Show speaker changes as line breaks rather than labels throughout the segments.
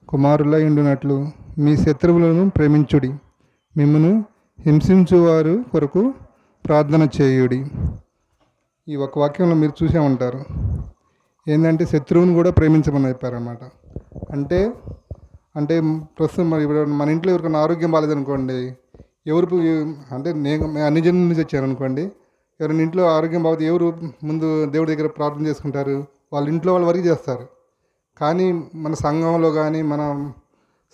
కుమారులై ఉండునట్లు మీ శత్రువులను ప్రేమించుడి, మిమ్మును హింసించువారు కొరకు ప్రార్థన చేయుడి. ఈ ఒక వాక్యంలో మీరు చూసే ఉంటారు. ఏంటంటే శత్రువుని కూడా ప్రేమించమని చెప్పారన్నమాట. అంటే అంటే ప్రస్తుతం మరి ఇప్పుడు మన ఇంట్లో ఎవరికైనా ఆరోగ్యం బాగాలేదనుకోండి, ఎవరు అంటే నేను అన్ని జన్మల నుంచి వచ్చాను అనుకోండి, ఎవరైనా ఇంట్లో ఆరోగ్యం బాగుంది ఎవరు ముందు దేవుడి దగ్గర ప్రార్థన చేసుకుంటారు? వాళ్ళ ఇంట్లో వాళ్ళ వరకు చేస్తారు. కానీ మన సంఘంలో కానీ మన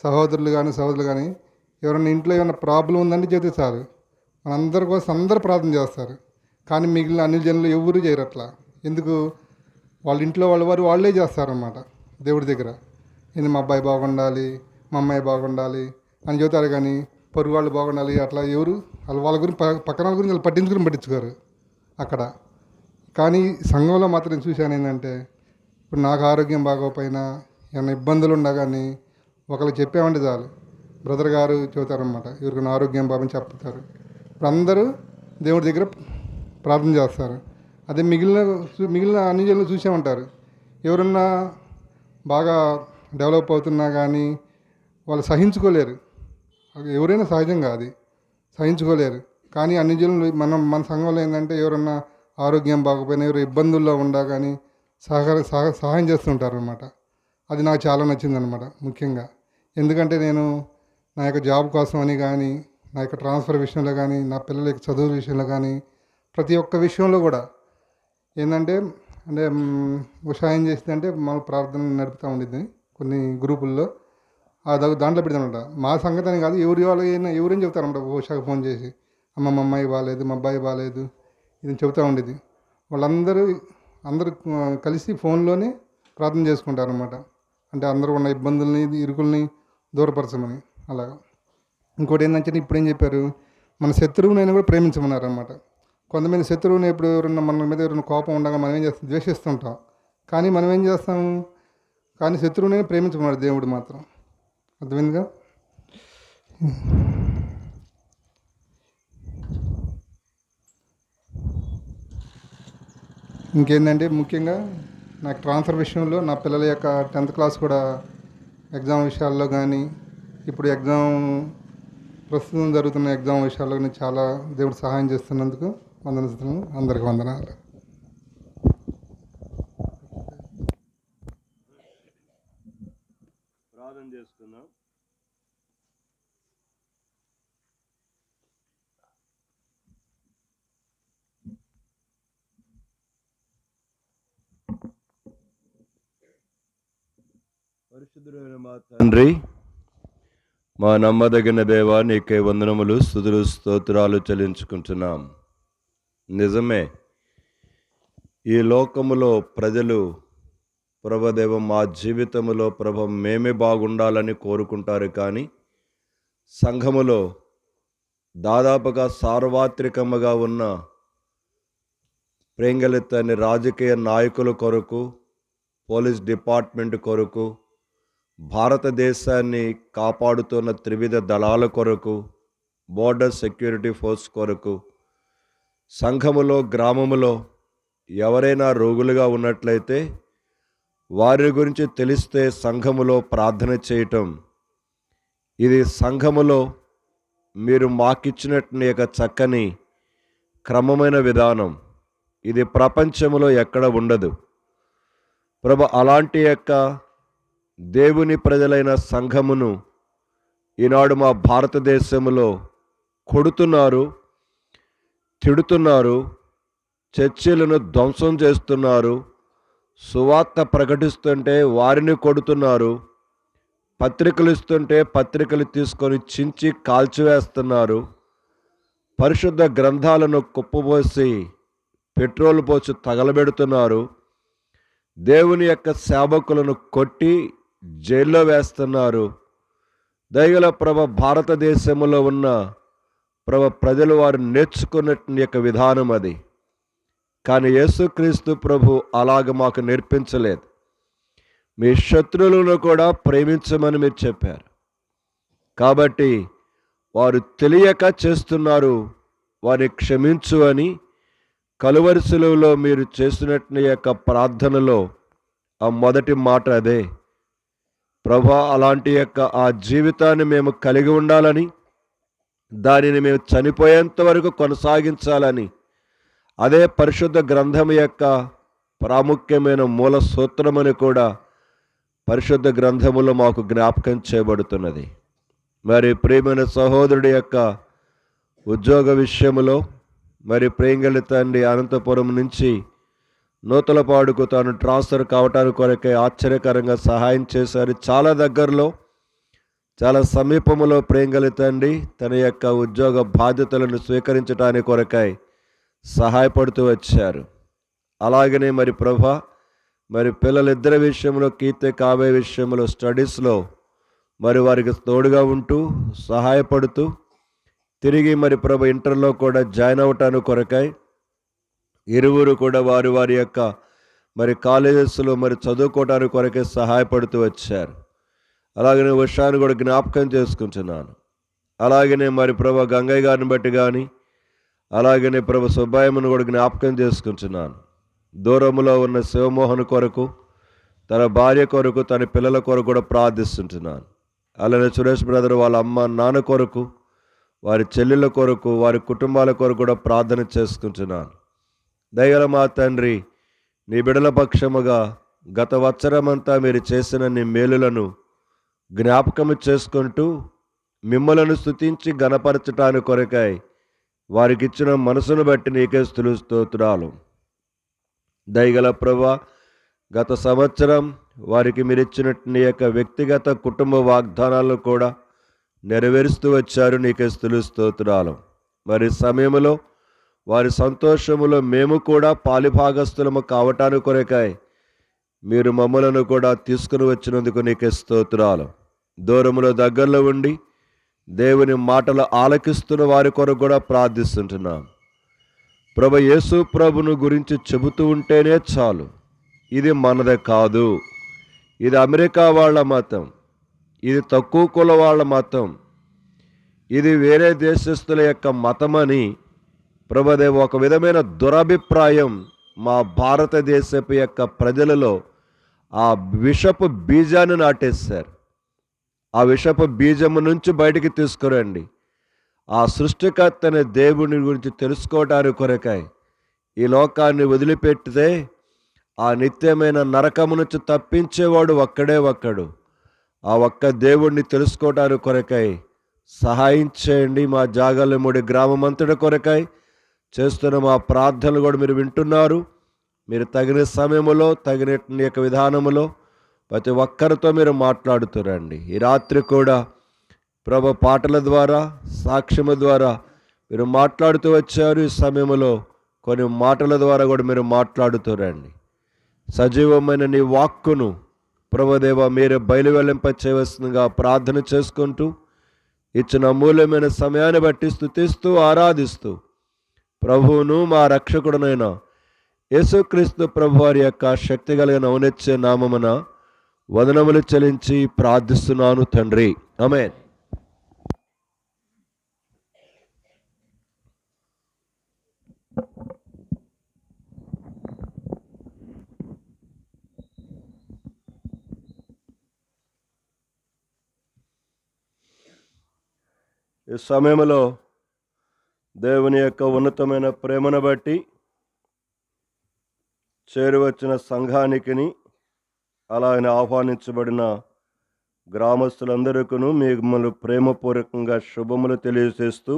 సహోదరులు కానీ సహోదరులు కానీ ఎవరైనా ఇంట్లో ఏమైనా ప్రాబ్లం ఉందంటే చెబితే చాలు మనందరి కోసం అందరూ ప్రార్థన చేస్తారు. కానీ మిగిలిన అన్ని జనులు ఎవరు చేయరు అట్లా. ఎందుకు? వాళ్ళ ఇంట్లో వాళ్ళ వారు వాళ్ళే చేస్తారన్నమాట దేవుడి దగ్గర. ఇది మా అబ్బాయి బాగుండాలి, మా అమ్మాయి బాగుండాలి అని చెబుతారు. కానీ పొరుగు వాళ్ళు బాగుండాలి అట్లా ఎవరు వాళ్ళ గురించి పక్కన వాళ్ళ గురించి వాళ్ళు పట్టించుకోరు అక్కడ. కానీ సంఘంలో మాత్రం చూశాను ఏంటంటే, ఇప్పుడు నాకు ఆరోగ్యం బాగోకపోయినా ఏమైనా ఇబ్బందులు ఉన్నా కానీ ఒకరికి చెప్పామంటే చాలు, బ్రదర్ గారు చెబుతారనమాట, ఎవరికైనా ఆరోగ్యం బాబని చెప్తారు. ఇప్పుడు అందరూ దేవుడి దగ్గర ప్రార్థన చేస్తారు. అదే మిగిలిన అన్ని జనులు చూసే ఉంటారు. ఎవరన్నా బాగా డెవలప్ అవుతున్నా కానీ వాళ్ళు సహించుకోలేరు. అది ఎవరైనా సహజంగా అది సహించుకోలేరు. కానీ అన్ని జనులు మన సంఘంలో ఏంటంటే ఎవరన్నా ఆరోగ్యం బాగోపోయినా ఎవరు ఇబ్బందుల్లో ఉండా కానీ సహాయం చేస్తుంటారు అనమాట. అది నాకు చాలా నచ్చిందనమాట ముఖ్యంగా. ఎందుకంటే నేను నా యొక్క జాబ్ కోసం అని కానీ, నా యొక్క ట్రాన్స్ఫర్ విషయంలో కానీ, నా పిల్లల యొక్క చదువు విషయంలో కానీ, ప్రతి ఒక్క విషయంలో కూడా ఏంటంటే అంటే సహాయం చేసిందంటే మన ప్రార్థన నడుపుతూ ఉండిద్ది కొన్ని గ్రూపుల్లో. దాంట్లో పెడతానమాట. మా సంగతి అని కాదు, ఎవరైనా చెప్తారన్నమాట. ఉషాకు ఫోన్ చేసి, అమ్మ మా అమ్మాయి బాగాలేదు, మా అబ్బాయి బాగాలేదు, ఇది చెబుతూ ఉండేది. వాళ్ళందరూ కలిసి ఫోన్లోనే ప్రార్థన చేసుకుంటారన్నమాట. అంటే అందరూ ఉన్న ఇబ్బందుల్ని ఇరుకుల్ని దూరపరచమని అలాగా. ఇంకోటి ఏంటంటే ఇప్పుడు ఏం చెప్పారు, మన శత్రువునైనా కూడా ప్రేమించమన్నారు అన్నమాట. కొంతమంది శత్రువుని ఎప్పుడు ఎవరన్నా మన మీద ఎవరైనా కోపం ఉండగా మనం ఏం చేస్తాం, ద్వేషిస్తుంటాం. కానీ మనం ఏం చేస్తాము, కానీ శత్రువునైనా ప్రేమించమన్నారు దేవుడు మాత్రం. అర్థమైందిగా? ఇంకేంటంటే ముఖ్యంగా నాకు ట్రాన్స్ఫర్ విషయంలో నా పిల్లల యొక్క 10th క్లాస్ కూడా ఎగ్జామ్ విషయాల్లో కానీ, ఇప్పుడు ప్రస్తుతం జరుగుతున్న ఎగ్జామ్ విషయాల్లో కానీ చాలా దేవుడు సహాయం చేస్తున్నందుకు వందనస్తున్నాను. అందరికి వందనాలు.
ప్రార్థన చేసుకుందాం. పరిశుద్ధుడైన మా తండ్రి, మా నమ్మదగిన దేవా, నీకే వందనములు, స్తుతులు, స్తోత్రాలు చెల్లించుకుంటున్నాం. నిజమే, ఈ లోకములో ప్రజలు ప్రభదేవ మా జీవితంలో మేమే బాగుండాలని కోరుకుంటారు. కానీ సంఘములో దాదాపుగా సార్వత్రికముగా ఉన్న ప్రేంగలెత్తని రాజకీయ నాయకుల కొరకు, పోలీస్ డిపార్ట్మెంట్ కొరకు, భారతదేశాన్ని కాపాడుతున్న త్రివిధ దళాల కొరకు, బోర్డర్ సెక్యూరిటీ ఫోర్స్ కొరకు, సంఘములో గ్రామములో ఎవరైనా రోగులుగా ఉన్నట్లయితే వారి గురించి తెలిస్తే సంఘములో ప్రార్థన చేయటం, ఇది సంఘములో మీరు మాకిచ్చినట్టు యొక్క చక్కని క్రమమైన విధానం. ఇది ప్రపంచంలో ఎక్కడ ఉండదు ప్రభు. అలాంటి యొక్క దేవుని ప్రజలైన సంఘమును ఈనాడు మా భారతదేశంలో కొడుతున్నారు, తిడుతున్నారు, చర్చిలను ధ్వంసం చేస్తున్నారు, సువార్త ప్రకటిస్తుంటే వారిని కొడుతున్నారు, పత్రికలు ఇస్తుంటే పత్రికలు తీసుకొని చించి కాల్చివేస్తున్నారు, పరిశుద్ధ గ్రంథాలను కుప్పబోసి పెట్రోల్ పోసి తగలబెడుతున్నారు, దేవుని యొక్క సేవకులను కొట్టి జైల్లో వేస్తున్నారు. దయగల భారతదేశంలో ఉన్న ప్రజలు వారు నేర్చుకున్న యొక్క విధానం అది. కానీ యేసుక్రీస్తు ప్రభు అలాగ మాకు నేర్పించలేదు. మీ శత్రువులను కూడా ప్రేమించమని మీరు చెప్పారు. కాబట్టి వారు తెలియక చేస్తున్నారు, వారిని క్షమించు అని కలువరి శిలువలో మీరు చేసినట్టు యొక్క ప్రార్థనలో ఆ మొదటి మాట అదే. ప్రభా, అలాంటి యొక్క ఆ జీవితాన్ని మేము కలిగి ఉండాలని, దానిని మేము చనిపోయేంత వరకు కొనసాగించాలని, అదే పరిశుద్ధ గ్రంథం యొక్క ప్రాముఖ్యమైన మూల సూత్రమని కూడా పరిశుద్ధ గ్రంథములో మాకు జ్ఞాపకం చేయబడుతున్నది. మరి ప్రియమైన సహోదరుడి యొక్క ఉద్యోగ విషయములో, మరి ప్రేంగళి తండ్రి అనంతపురం నుంచి నూతలపాడుకు తాను ట్రాన్స్ఫర్ కావటానికి కొరకే ఆశ్చర్యకరంగా సహాయం చేశారు. చాలా దగ్గరలో, చాలా సమీపములో ప్రేంగళి తండ్రి తన యొక్క ఉద్యోగ బాధ్యతలను స్వీకరించడానికి కొరకై సహాయపడుతూ వచ్చారు. అలాగనే మరి ప్రభా, మరి పిల్లలిద్దరి విషయంలో, కీర్తి కావ్య విషయంలో, స్టడీస్లో మరి వారికి తోడుగా ఉంటూ సహాయపడుతూ, తిరిగి మరి ప్రభు ఇంటర్లో కూడా జాయిన్ అవటానికి కొరకై ఇరువురు కూడా వారి వారి యొక్క మరి కాలేజెస్లో మరి చదువుకోవడానికి కొరకే సహాయపడుతూ వచ్చారు. అలాగనే ఉషాను కూడా జ్ఞాపకం చేసుకుంటున్నాను. అలాగనే మరి ప్రభు గంగయ్య గారిని బట్టి కానీ, అలాగనే ప్రభు సుబ్బాయమ్మను కూడా జ్ఞాపకం చేసుకుంటున్నాను. దూరంలో ఉన్న శివమోహన్ కొరకు, తన భార్య కొరకు, తన పిల్లల కొరకు కూడా ప్రార్థిస్తుంటున్నాను. అలానే సురేష్ బ్రదర్ వాళ్ళ అమ్మ నాన్న కొరకు, వారి చెల్లెళ్ళ కొరకు, వారి కుటుంబాల కొరకు కూడా ప్రార్థన చేసుకుంటున్నాను. దయగల మా తండ్రి, నీ బిడల పక్షముగా గత వత్సరమంతా మీరు చేసిన నీ మేలులను జ్ఞాపకము చేసుకుంటూ మిమ్మలను స్తుతించి గణపరచటానికి కొరకై వారికి ఇచ్చిన మనసును బట్టి నీకే స్తుతులు. దయగల ప్రభా, గత సంవత్సరం వారికి మీరు ఇచ్చినట్టు నీ యొక్క వ్యక్తిగత కుటుంబ వాగ్దానాలను కూడా నెరవేరుస్తూ వచ్చారు. నీకే స్తుతులు. మరి సమయంలో వారి సంతోషములో మేము కూడా పాలిభాగస్థులము కావటానికి కొరకాయ మీరు మమ్మలను కూడా తీసుకుని వచ్చినందుకు నీకే స్తోత్రాలు. దూరములో దగ్గరలో ఉండి దేవుని మాటలు ఆలకిస్తున్న వారి కొరకు కూడా ప్రార్థిస్తుంటున్నాం. ప్రభు యేసు ప్రభును గురించి చెబుతూ ఉంటేనే చాలు. ఇది మనదే కాదు, ఇది అమెరికా వాళ్ళ మతం, ఇది తక్కువ కుల వాళ్ళ మతం, ఇది వేరే దేశస్తుల యొక్క మతమని ప్రభుదేవ ఒక విధమైన దురభిప్రాయం మా భారతదేశపు యొక్క ప్రజలలో ఆ విషపు బీజాన్ని నాటేశారు. ఆ విషపు బీజము నుంచి బయటికి తీసుకురండి. ఆ సృష్టికర్త అనే దేవుని గురించి తెలుసుకోవడానికి కొరకాయ ఈ లోకాన్ని వదిలిపెట్టితే ఆ నిత్యమైన నరకము నుంచి తప్పించేవాడు ఒక్కడే ఒక్కడు. ఆ ఒక్క దేవుణ్ణి తెలుసుకోవడానికి కొరకాయ సహాయం చేయండి. మా జాగలమూడి గ్రామమంతటి కొరకాయ చేస్తున్న మా ప్రార్థనలు కూడా మీరు వింటున్నారు. మీరు తగిన సమయంలో, తగిన యొక్క విధానములో ప్రతి ఒక్కరితో మీరు మాట్లాడుతురండి. ఈ రాత్రి కూడా ప్రభు పాటల ద్వారా, సాక్ష్యము ద్వారా మీరు మాట్లాడుతూ వచ్చారు. ఈ సమయంలో కొన్ని మాటల ద్వారా కూడా మీరు మాట్లాడుతురండి. సజీవమైన నీ వాక్కును ప్రభుదేవ మీరు బయలువెల్లింప చేయవలసిందిగా ప్రార్థన చేసుకుంటూ, ఇచ్చిన అమూల్యమైన సమయాన్ని బట్టి స్తుతిస్తూ ఆరాధిస్తూ ప్రభువును మా రక్షకుడునైన యేసుక్రీస్తు ప్రభు వారి యొక్క శక్తి కలిగిన ఔన్నత్య నామమున వదనములు చెల్లించి ప్రార్థిస్తున్నాను తండ్రి, ఆమేన్. ఈ సమయంలో దేవుని యొక్క ఉన్నతమైన ప్రేమను బట్టి చేరువచ్చిన సంఘానికిని, అలాగనే ఆహ్వానించబడిన గ్రామస్తులందరికీ మిమ్మల్ని ప్రేమపూర్వకంగా శుభములు తెలియజేస్తూ,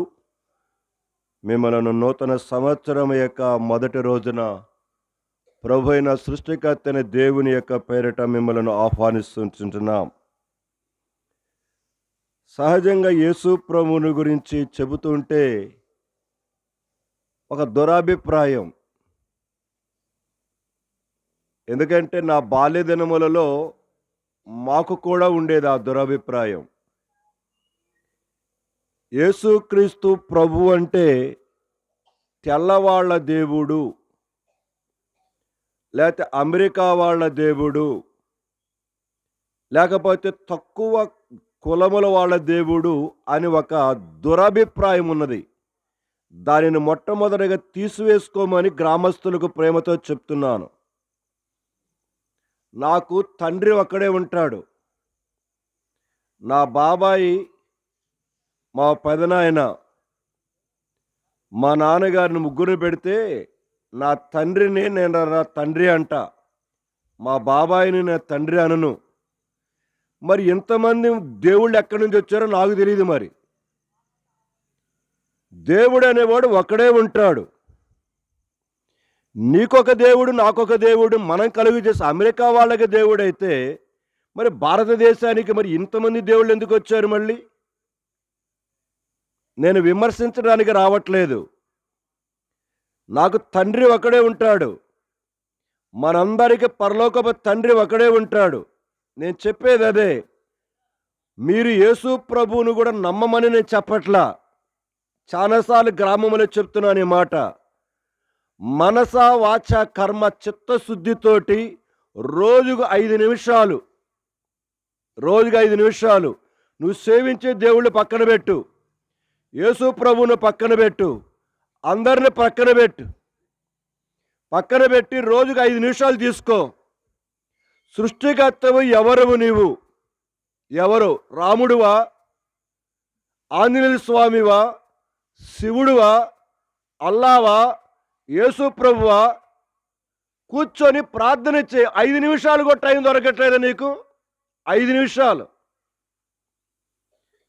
మిమ్మల్ని నూతన సంవత్సరం యొక్క మొదటి రోజున ప్రభు అయిన సృష్టికర్తని దేవుని యొక్క పేరిట మిమ్మల్ని ఆహ్వానిస్తుంటున్నాం. సహజంగా యేసు ప్రభువుని గురించి చెబుతుంటే ఒక దురాభిప్రాయం. ఎందుకంటే నా బాల్య దినములలో మాకు కూడా ఉండేది ఆ దురభిప్రాయం. యేసుక్రీస్తు ప్రభు అంటే తెల్లవాళ్ల దేవుడు, లేకపోతే అమెరికా వాళ్ళ దేవుడు, లేకపోతే తక్కువ కులముల వాళ్ళ దేవుడు అని ఒక దురభిప్రాయం ఉన్నది. దానిని మొట్టమొదటిగా తీసివేసుకోమని గ్రామస్తులకు ప్రేమతో చెప్తున్నాను. నాకు తండ్రి ఒక్కడే ఉంటాడు. నా బాబాయి, మా పెదనాయన, మా నాన్నగారిని ముగ్గురు పెడితే నా తండ్రిని నేను నా తండ్రి అంట, మా బాబాయిని నా తండ్రి అనను. మరి ఇంతమంది దేవుళ్ళు ఎక్కడి నుంచి వచ్చారో నాకు తెలియదు. మరి దేవుడు అనేవాడు ఒక్కడే ఉంటాడు. నీకొక దేవుడు, నాకొక దేవుడు, మనం కలుగు చేసి అమెరికా వాళ్ళకి దేవుడు అయితే మరి భారతదేశానికి మరి ఇంతమంది దేవుళ్ళు ఎందుకు వచ్చారు? మళ్ళీ నేను విమర్శించడానికి రావట్లేదు. నాకు తండ్రి ఒకడే ఉంటాడు. మనందరికీ పరలోకపు తండ్రి ఒకడే ఉంటాడు. నేను చెప్పేది అదే. మీరు యేసు ప్రభువును కూడా నమ్మమని నేను చెప్పట్లా. చాలాసార్లు గ్రామంలో చెప్తున్నాను ఈ మాట. మనస వాచ కర్మ చిత్తశుద్ధితోటి రోజుకు 5 నిమిషాలు నువ్వు సేవించే దేవుళ్ళు పక్కన పెట్టు, యేసు ప్రభువును పక్కన పెట్టు, అందరిని పక్కన పెట్టి రోజుకు 5 నిమిషాలు తీసుకో. సృష్టికర్తవు ఎవరువు? నీవు ఎవరు? రాముడువా, ఆంజనేయ స్వామివా, శివుడువా, అల్లావా, యేసు ప్రభువా? కూర్చొని ప్రార్థన చేయి. 5 నిమిషాలు కూడా టైం దొరకట్లేదు నీకు? 5 నిమిషాలు.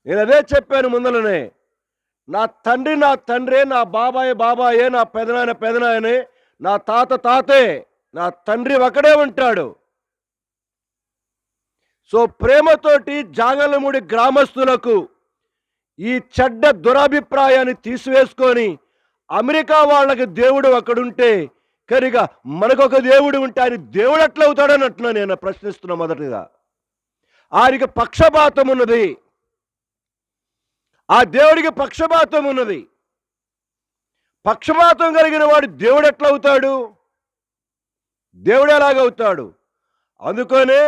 నేను అదే చెప్పాను ముందలనే. నా తండ్రి నా తండ్రే, నా బాబాయ్ బాబాయే, నా పెదనాయన పెదనాయనే, నా తాత తాతే, నా తండ్రి ఒకడే ఉంటాడు. సో ప్రేమతోటి జాగలమూడి గ్రామస్తులకు ఈ చెడ్డ దురాభిప్రాయాన్ని తీసివేసుకొని అమెరికా వాళ్ళకి దేవుడు ఒకడుంటే కనుక మనకొక దేవుడు ఉంటే ఆయన దేవుడు ఎట్లా అవుతాడని అట్లా నేను ప్రశ్నిస్తున్నా. మొదటిగా ఆయనకి పక్షపాతం ఉన్నది. ఆ దేవుడికి పక్షపాతం ఉన్నది. పక్షపాతం కలిగిన వాడు దేవుడు ఎట్లా అవుతాడు? దేవుడు ఎలాగవుతాడు? అందుకనే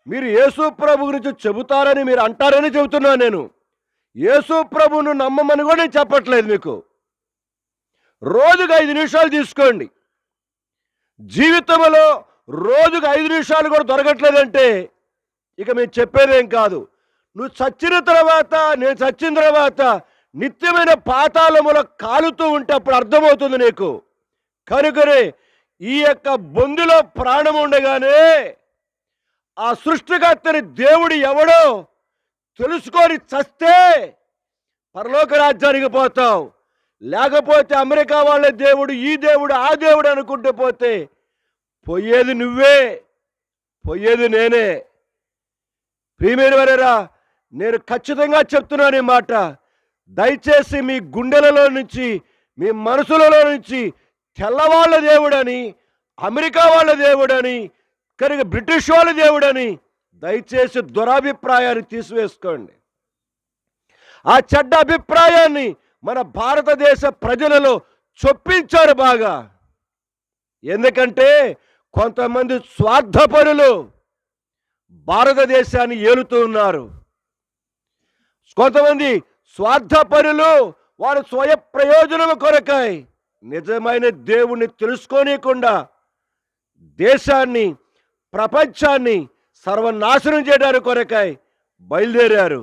మీరు యేసు ప్రభు గురించి చెబుతారని మీరు అంటారని చెబుతున్నాను నేను. యేసు ప్రభువును నమ్మమని కూడా నేను చెప్పట్లేదు మీకు. రోజుకు 5 నిమిషాలు తీసుకోండి. జీవితంలో రోజుకు 5 నిమిషాలు కూడా దొరకట్లేదంటే ఇక మేము చెప్పేదేం కాదు. నువ్వు చచ్చిన తర్వాత, నేను చచ్చిన తర్వాత నిత్యమైన పాతాళములో కాలుతూ ఉంటే అప్పుడు అర్థమవుతుంది నీకు. కనుకనే ఈ యొక్క బొందులో ప్రాణం ఉండగానే ఆ సృష్టికర్తని దేవుడు ఎవడో తెలుసుకొని చస్తే పరలోక రాజ్యానికి పోతావు. లేకపోతే అమెరికా వాళ్ళ దేవుడు, ఈ దేవుడు, ఆ దేవుడు అనుకుంటూ పోతే పోయేది నువ్వే, పోయేది నేనే. ప్రియమైన వారేరా, నేను ఖచ్చితంగా చెప్తున్నాను ఈ మాట. దయచేసి మీ గుండెలలో నుంచి, మీ మనసులలో నుంచి తెల్లవాళ్ళ దేవుడని, అమెరికా వాళ్ళ దేవుడని, కనుక బ్రిటిష్ వాళ్ళ దేవుడని దయచేసి దురాభిప్రాయాన్ని తీసివేసుకోండి. ఆ చెడ్డ అభిప్రాయాన్ని మన భారతదేశ ప్రజలలో చొప్పించారు బాగా. ఎందుకంటే కొంతమంది స్వార్థపరులు భారతదేశాన్ని ఏలుతూ ఉన్నారు. కొంతమంది స్వార్థపరులు వారు స్వయ ప్రయోజనం కొరకై నిజమైన దేవుణ్ణి తెలుసుకోనియకుండా దేశాన్ని, ప్రపంచాన్ని సర్వనాశనం చేయడానికి కొరకై బయలుదేరారు.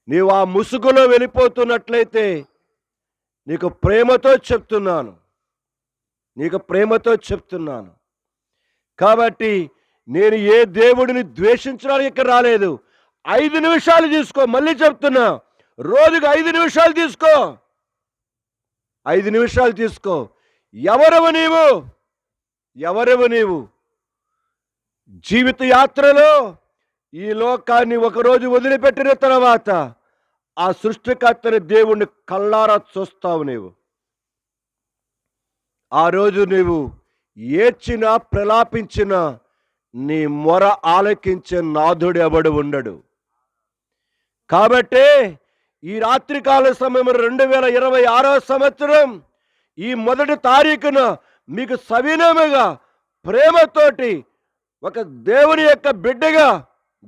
నీవు ఆ ముసుగులో వెళ్ళిపోతున్నట్లయితే నీకు ప్రేమతో చెప్తున్నాను. కాబట్టి నేను ఏ దేవుడిని ద్వేషించడానికి ఇక్కడ రాలేదు. 5 నిమిషాలు తీసుకో. మళ్ళీ చెప్తున్నా, రోజుకు 5 నిమిషాలు తీసుకో. 5 నిమిషాలు తీసుకో. ఎవరవు నీవు? జీవిత యాత్రలో ఈ లోకాన్ని ఒకరోజు వదిలిపెట్టిన తర్వాత ఆ సృష్టికర్తని దేవుణ్ణి కళ్ళారా చూస్తావు నీవు. ఆ రోజు నీవు ఏడ్చినా ప్రలాపించినా నీ మొర ఆలకించే నాథుడు ఎవడు ఉండడు. కాబట్టే ఈ రాత్రికాల సమయం 2026 సంవత్సరం ఈ 1వ తారీఖున మీకు సవినయముగా ప్రేమతోటి ఒక దేవుని యొక్క బిడ్డగా,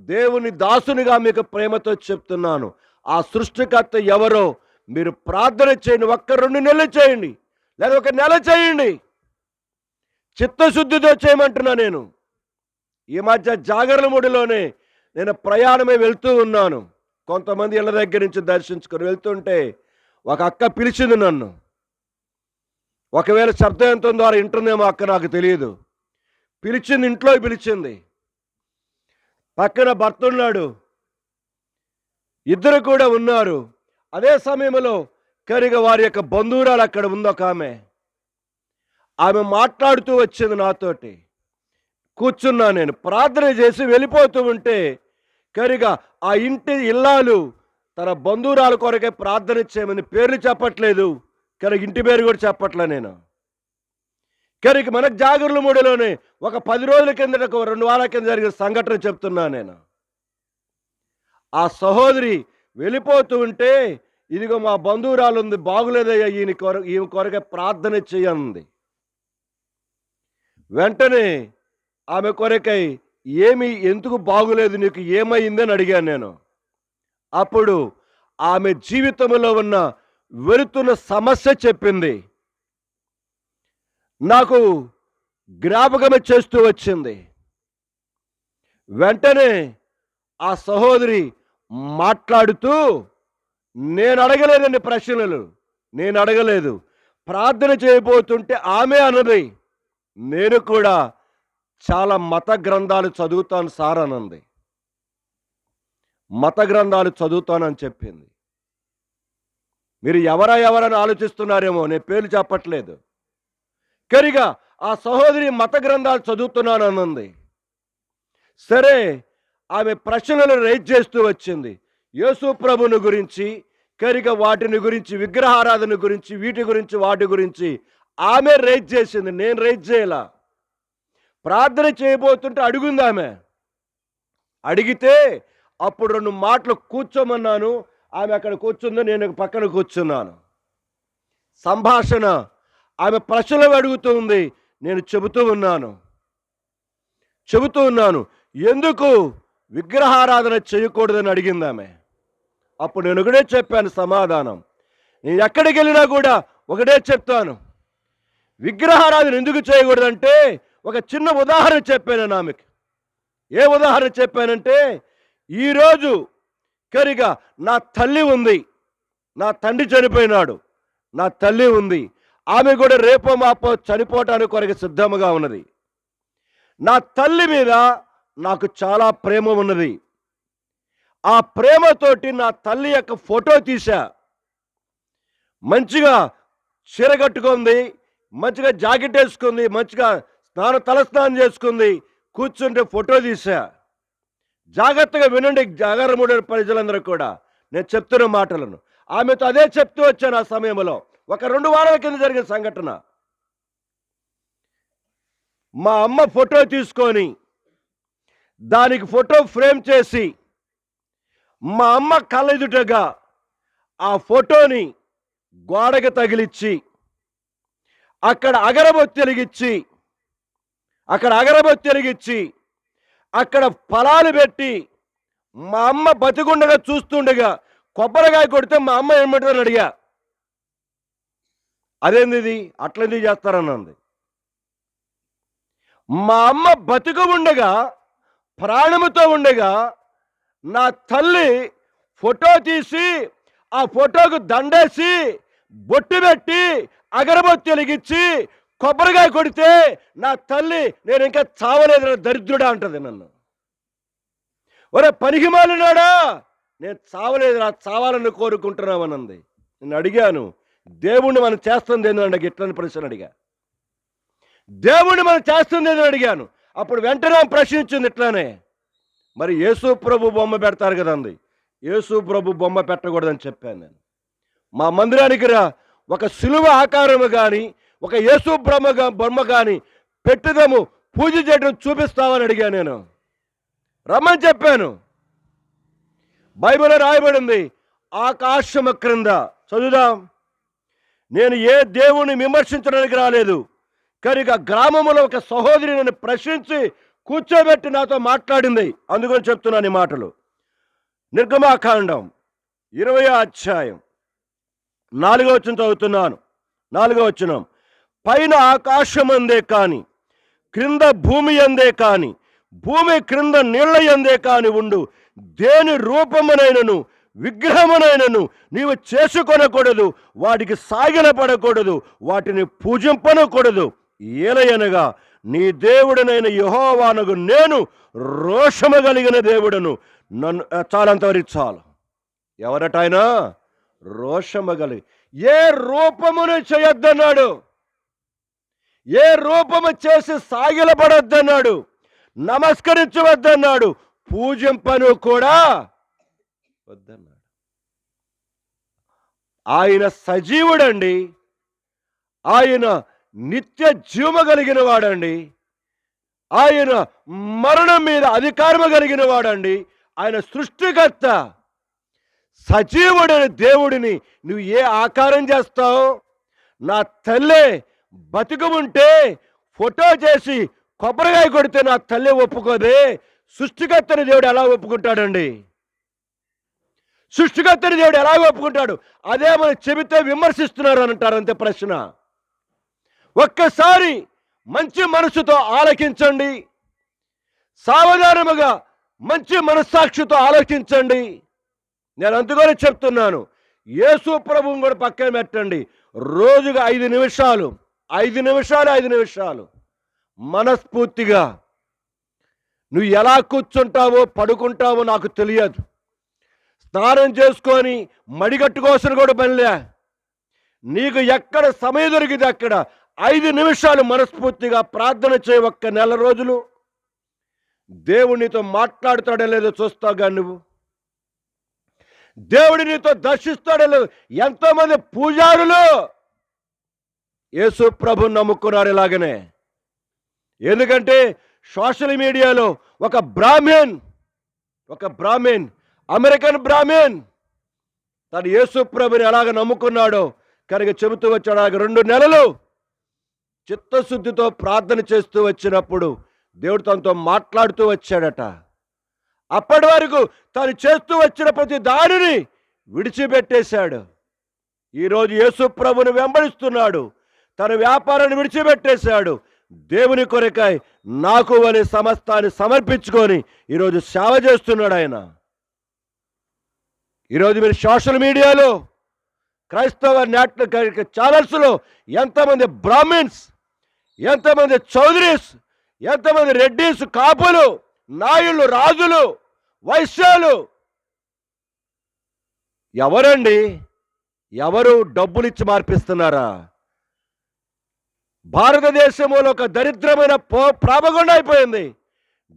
దేవుని దాసునిగా మీకు ప్రేమతో చెప్తున్నాను. ఆ సృష్టికర్త ఎవరో మీరు ప్రార్థన చేయండి. 1-2 నెలలు చేయండి, లేదా 1 నెల చేయండి. చిత్తశుద్ధితో చేయమంటున్నా నేను. ఈ మధ్య జాగరణముడిలోనే నేను ప్రయాణమే వెళ్తూ ఉన్నాను. కొంతమంది ఇళ్ళ దగ్గర నుంచి దర్శించుకొని వెళ్తుంటే ఒక అక్క పిలిచింది నన్ను. ఒకవేళ శబ్దయంత్రం ద్వారా వింటుందేమో అక్క, నాకు తెలియదు. పిలిచింది, ఇంట్లో పిలిచింది. పక్కన భర్త ఉన్నాడు, ఇద్దరు కూడా ఉన్నారు. అదే సమయంలో కరిగా వారి యొక్క బంధువురాలు అక్కడ ఉంది ఒక ఆమె. ఆమె మాట్లాడుతూ వచ్చింది నాతోటి. కూర్చున్నా నేను. ప్రార్థన చేసి వెళ్ళిపోతూ ఉంటే కరిగా ఆ ఇంటి ఇల్లాలు తన బంధువురాల కొరకే ప్రార్థన చేయమని పేర్లు చెప్పట్లేదు, కనుక ఇంటి పేరు కూడా చెప్పట్లే నేను. కనుక మనకు జాగర్ల మూడులోనే ఒక 10 రోజుల కిందట, ఒక 2 వారాల కింద జరిగిన సంఘటన చెప్తున్నా నేను. ఆ సహోదరి వెళ్ళిపోతూ ఉంటే, ఇదిగో మా బంధువురాలు ఉంది, బాగులేదయ్యా, ఈమె కొరకే ప్రార్థన చేయంది. వెంటనే ఆమె కొరకై ఎందుకు బాగులేదు, నీకు ఏమైందని అడిగాను నేను. అప్పుడు ఆమె జీవితంలో ఉన్న వెళుతున్న సమస్య చెప్పింది. నాకు జ్ఞాపకం చేస్తూ వచ్చింది. వెంటనే ఆ సహోదరి మాట్లాడుతూ, నేను అడగలేదండి ప్రశ్నలు, నేను అడగలేదు. ప్రార్థన చేయబోతుంటే ఆమె అన్నది, నేను కూడా చాలా మత గ్రంథాలు చదువుతాను సార్ అనంది. మత గ్రంథాలు చదువుతానని చెప్పింది. మీరు ఎవరని ఆలోచిస్తున్నారేమో, నేను పేర్లు చెప్పట్లేదు. కరిగా ఆ సహోదరి మత గ్రంథాలు చదువుతున్నానన్నది. సరే, ఆమె ప్రశ్నలను రైజ్ చేస్తూ వచ్చింది. యేసు ప్రభుని గురించి, కరిగా వాటిని గురించి, విగ్రహారాధన గురించి, వీటి గురించి, వాటి గురించి ఆమె రైజ్ చేసింది, నేను రైజ్ చేయాల. ప్రార్థన చేయబోతుంటే అడుగుంది ఆమె. అడిగితే అప్పుడు 2 మాటలు కూర్చోమన్నాను. ఆమె అక్కడ కూర్చుందో, నేను పక్కన కూర్చున్నాను. సంభాషణ, ఆమె ప్రశ్నలు అడుగుతూ ఉంది, నేను చెబుతూ ఉన్నాను. ఎందుకు విగ్రహారాధన చేయకూడదని అడిగింది ఆమె. అప్పుడు నేను ఒకటే చెప్పాను సమాధానం. నేను ఎక్కడికి వెళ్ళినా కూడా ఒకటే చెప్తాను, విగ్రహారాధన ఎందుకు చేయకూడదంటే ఒక చిన్న ఉదాహరణ చెప్పాను ఆమెకి. ఏ ఉదాహరణ చెప్పానంటే, ఈరోజు కరిగా నా తల్లి ఉంది, నా తండ్రి చనిపోయినాడు, నా తల్లి ఉంది, ఆమె కూడా రేపో మాపో చనిపోవటానికి కొరకు సిద్ధంగా ఉన్నది. నా తల్లి మీద నాకు చాలా ప్రేమ ఉన్నది. ఆ ప్రేమతోటి నా తల్లి యొక్క ఫోటో తీసా. మంచిగా చీర కట్టుకుంది, మంచిగా జాకెట్ వేసుకుంది, మంచిగా తలస్నానం చేసుకుంది, కూర్చుంటే ఫోటో తీసా. జాగ్రత్తగా వినండి జాగరముడ ప్రజలందరూ కూడా నేను చెప్తున్న మాటలను. ఆమెతో అదే చెప్తూ వచ్చాను. ఆ సమయంలో ఒక 2 వారాల కింద జరిగిన సంఘటన. మా అమ్మ ఫోటో తీసుకొని దానికి ఫోటో ఫ్రేమ్ చేసి, మా అమ్మ కళ్ళెదుటగా ఆ ఫోటోని గోడకి తగిలిచ్చి, అక్కడ అగరబత్తి వెలిగించి అక్కడ ఫలాలు పెట్టి, మా అమ్మ బతికుండగా చూస్తుండగా కొబ్బరికాయ కొడితే మా అమ్మ ఏమంటుందని అడిగా. అదేంది ఇది, అట్లెందుకు చేస్తారన్నది. మా అమ్మ బతుకు ఉండగా, ప్రాణముతో ఉండగా నా తల్లి ఫోటో తీసి, ఆ ఫోటోకు దండేసి, బొట్టు పెట్టి, అగరబత్తి వెలిగించి, కొబ్బరికాయ కొడితే నా తల్లి నేను ఇంకా చావలేదు దరిద్రుడా అంటది నన్ను. ఒరే పనికిమాలినాడా, నేను చావలేదు, నా చావాలని కోరుకుంటున్నామనంది. నేను అడిగాను, దేవుణ్ణి మనం చేస్తుంది ఏంటంటే ఇట్లని ప్రశ్న అడిగా. దేవుణ్ణి మనం చేస్తుంది ఏదో అడిగాను. అప్పుడు వెంటనే ప్రశ్నించింది ఇట్లానే, మరి యేసు ప్రభు బొమ్మ పెడతారు కదండి, యేసు ప్రభు బొమ్మ పెట్టకూడదని చెప్పాను నేను. మా మందిరానికి ఒక శిలువ ఆకారము కానీ, ఒక యేసు బొమ్మ కానీ పెట్టుదాము, పూజ చేయడం చూపిస్తామని అడిగాను నేను. రమ్మని చెప్పాను. బైబిల్లో రాయబడింది, ఆకాశము క్రింద చదువుదాం. నేను ఏ దేవుని విమర్శించడానికి రాలేదు, కనుక గ్రామంలో ఒక సహోదరి నన్ను ప్రశ్నించి కూర్చోబెట్టి నాతో మాట్లాడింది, అందుకని చెప్తున్నాను ఈ మాటలు. నిర్గమాకాండం 20వ అధ్యాయం 4వ వచనం చదువుతున్నాను. 4వ వచనం, పైన ఆకాశం అందే కాని, క్రింద భూమి అందే కాని భూమి క్రింద నీళ్ల యందే కాని ఉండు. దేని రూపమునైనను విగ్రహమునైనను నీవు చేసుకొనకూడదు, వాటికి సాగిలపడకూడదు, వాటిని పూజింపనకూడదు. ఏలయనగా నీ దేవుడనైన యెహోవానగు నేను రోషము కలిగిన దేవుడను. నన్ను చాలంతవరకు చాలు. ఎవరటైనా రోషము కలిగి ఏ రూపమును చేయొద్దన్నాడు, ఏ రూపము చేసి సాగిలపడొద్దన్నాడు, నమస్కరించవద్దన్నాడు, పూజింపను కూడా వద్దన్నాడు. ఆయన సజీవుడండి, ఆయన నిత్య జీవము కలిగిన వాడండి, ఆయన మరణం మీద అధికారము కలిగిన వాడండి, ఆయన సృష్టికర్త. సజీవుడైన దేవుడిని నువ్వు ఏ ఆకారం చేస్తావు? నా తల్లే బతికి ఉంటే ఫోటో చేసి కొబ్బరికాయ కొడితే నా తల్లి ఒప్పుకోదే. సృష్టికర్తని దేవుడు ఎలా ఒప్పుకుంటాడండి? సృష్టికర్తని దేవుడు ఎలా ఒప్పుకుంటాడు? అదే మనం చెబితే విమర్శిస్తున్నారు అని అంటారు, అంతే ప్రశ్న. ఒక్కసారి మంచి మనసుతో ఆలకించండి, సావధానముగా మంచి మనస్సాక్షితో ఆలోచించండి. నేను అందుకని చెప్తున్నాను, యేసు ప్రభువుని కూడా పక్కన పెట్టండి. రోజుగా 5 నిమిషాలు 5 నిమిషాలు 5 నిమిషాలు మనస్ఫూర్తిగా నువ్వు ఎలా కూర్చుంటావో పడుకుంటావో నాకు తెలియదు. స్నానం చేసుకొని మడిగట్టుకోసం కూడా పనిలే. నీకు ఎక్కడ సమయం దొరికితే అక్కడ 5 నిమిషాలు మనస్ఫూర్తిగా ప్రార్థన చేయి. ఒక్క నెల రోజులు దేవుడు నీతో మాట్లాడుతాడో లేదో చూస్తావుగా నువ్వు. దేవుడు నీతో దర్శిస్తాడో లేదో. ఎంతోమంది పూజారులు యేసు ప్రభుని నమ్ముకున్నారు ఇలాగనే. ఎందుకంటే సోషల్ మీడియాలో ఒక బ్రాహ్మణ్ అమెరికన్ బ్రాహ్మణ్ తను యేసు ప్రభుని ఎలాగ నమ్ముకున్నాడో కనుక చెబుతూ వచ్చాడు. 2 నెలలు చిత్తశుద్ధితో ప్రార్థన చేస్తూ వచ్చినప్పుడు దేవుడు తనతో మాట్లాడుతూ వచ్చాడట. అప్పటి వరకు తను చేస్తూ వచ్చిన ప్రతి దానిని విడిచిపెట్టేశాడు. ఈరోజు యేసు ప్రభుని వెంబడిస్తున్నాడు. తన వ్యాపారాన్ని విడిచిపెట్టేశాడు. దేవుని కొరకై నాకు అనే సమస్తాన్ని సమర్పించుకొని ఈరోజు సేవ చేస్తున్నాడు ఆయన. ఈరోజు మీరు సోషల్ మీడియాలో క్రైస్తవ ఛానల్స్లో ఎంతమంది బ్రాహ్మిన్స్, ఎంతమంది చౌదరీస్, ఎంతమంది రెడ్డిస్, కాపులు, నాయుళ్ళు, రాజులు, వైశ్యాలు, ఎవరండి? ఎవరు డబ్బులిచ్చి మార్పిస్తున్నారా? భారతదేశంలో ఒక దరిద్రమైన ప్రాపగండ అయిపోయింది.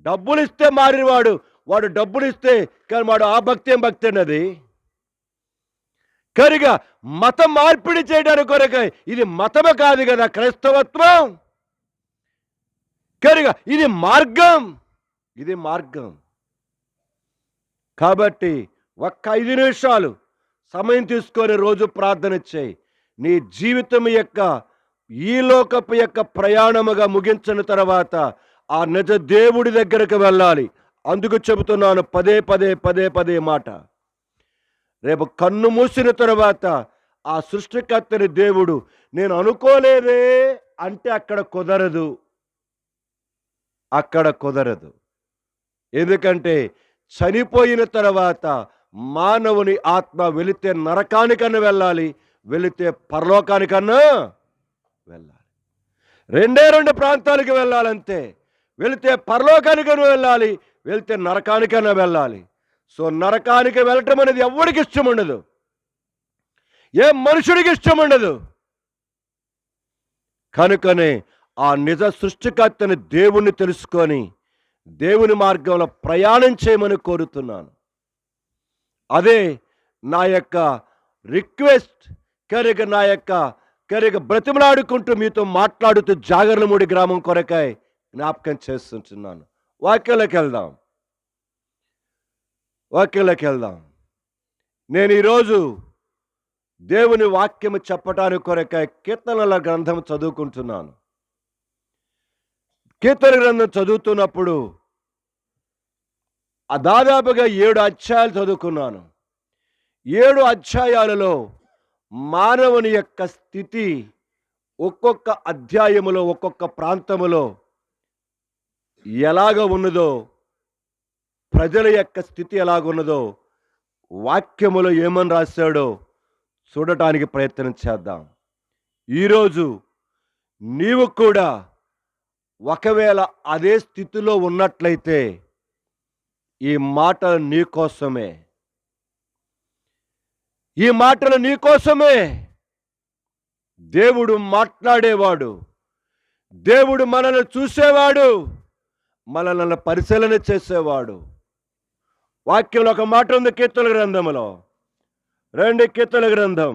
డబ్బులు ఇస్తే మారినవాడు, వాడు డబ్బులు ఇస్తే కానీ వాడు ఆ భక్తి ఏం భక్తి అన్నది. కనుక మతం మార్పిడి చేయడానికి కొరకై ఇది మతమే కాదు కదా క్రైస్తవత్వం. కనుక ఇది మార్గం. కాబట్టి ఒక్క 5 నిమిషాలు సమయం తీసుకొని రోజు ప్రార్థన చేయి. నీ జీవితం యొక్క ఈ లోకపు యొక్క ప్రయాణముగా ముగించిన తర్వాత ఆ నిజ దేవుడి దగ్గరకు వెళ్ళాలి. అందుకు చెబుతున్నాను పదే మాట. రేపు కన్ను మూసిన తర్వాత ఆ సృష్టికర్తని దేవుడు నేను అనుకోలేదే అంటే అక్కడ కుదరదు. ఎందుకంటే చనిపోయిన తర్వాత మానవుని ఆత్మ వెళితే నరకానికన్నా వెళ్ళాలి, వెళితే పరలోకానికన్నా వెళ్ళాలి. 2 ప్రాంతాలకు వెళ్ళాలంతే. వెళితే పరలోకానికన్నా వెళ్ళాలి, వెళితే నరకానికన్నా వెళ్ళాలి. సో నరకానికి వెళ్ళటం అనేది ఎవరికి ఇష్టం ఉండదు, ఏ మనుషుడికి ఇష్టం ఉండదు. కనుకనే ఆ నిజ సృష్టికర్తని దేవుణ్ణి తెలుసుకొని దేవుని మార్గంలో ప్రయాణం చేయమని కోరుతున్నాను. అదే నా యొక్క రిక్వెస్ట్. కనుక బ్రతిమలాడుకుంటూ మీతో మాట్లాడుతూ జాగర్లమూడి గ్రామం కొరకై జ్ఞాపకం చేస్తుంటున్నాను. వాక్యంలోకి వెళ్దాం. నేను ఈరోజు దేవుని వాక్యము చెప్పటానికి కొరకై కీర్తనల గ్రంథం చదువుకుంటున్నాను. కీర్తన గ్రంథం చదువుతున్నప్పుడు దాదాపుగా 7 అధ్యాయాలు చదువుకున్నాను. 7 అధ్యాయాలలో మానవుని యొక్క స్థితి ఒక్కొక్క అధ్యాయములో ఒక్కొక్క ప్రాంతములో ఎలాగ ఉన్నదో, ప్రజల యొక్క స్థితి ఎలాగున్నదో వాక్యములో ఏమని రాశాడో చూడటానికి ప్రయత్నం చేద్దాం. ఈరోజు నీవు కూడా ఒకవేళ అదే స్థితిలో ఉన్నట్లయితే ఈ మాటలు నీకోసమే. ఈ మాటలు నీకోసమే. దేవుడు మాట్లాడేవాడు, దేవుడు మనల్ని చూసేవాడు, మనల్ని పరిశీలన చేసేవాడు. వాక్యంలో ఒక మాట ఉంది కీర్తన గ్రంథంలో. కీర్తన గ్రంథం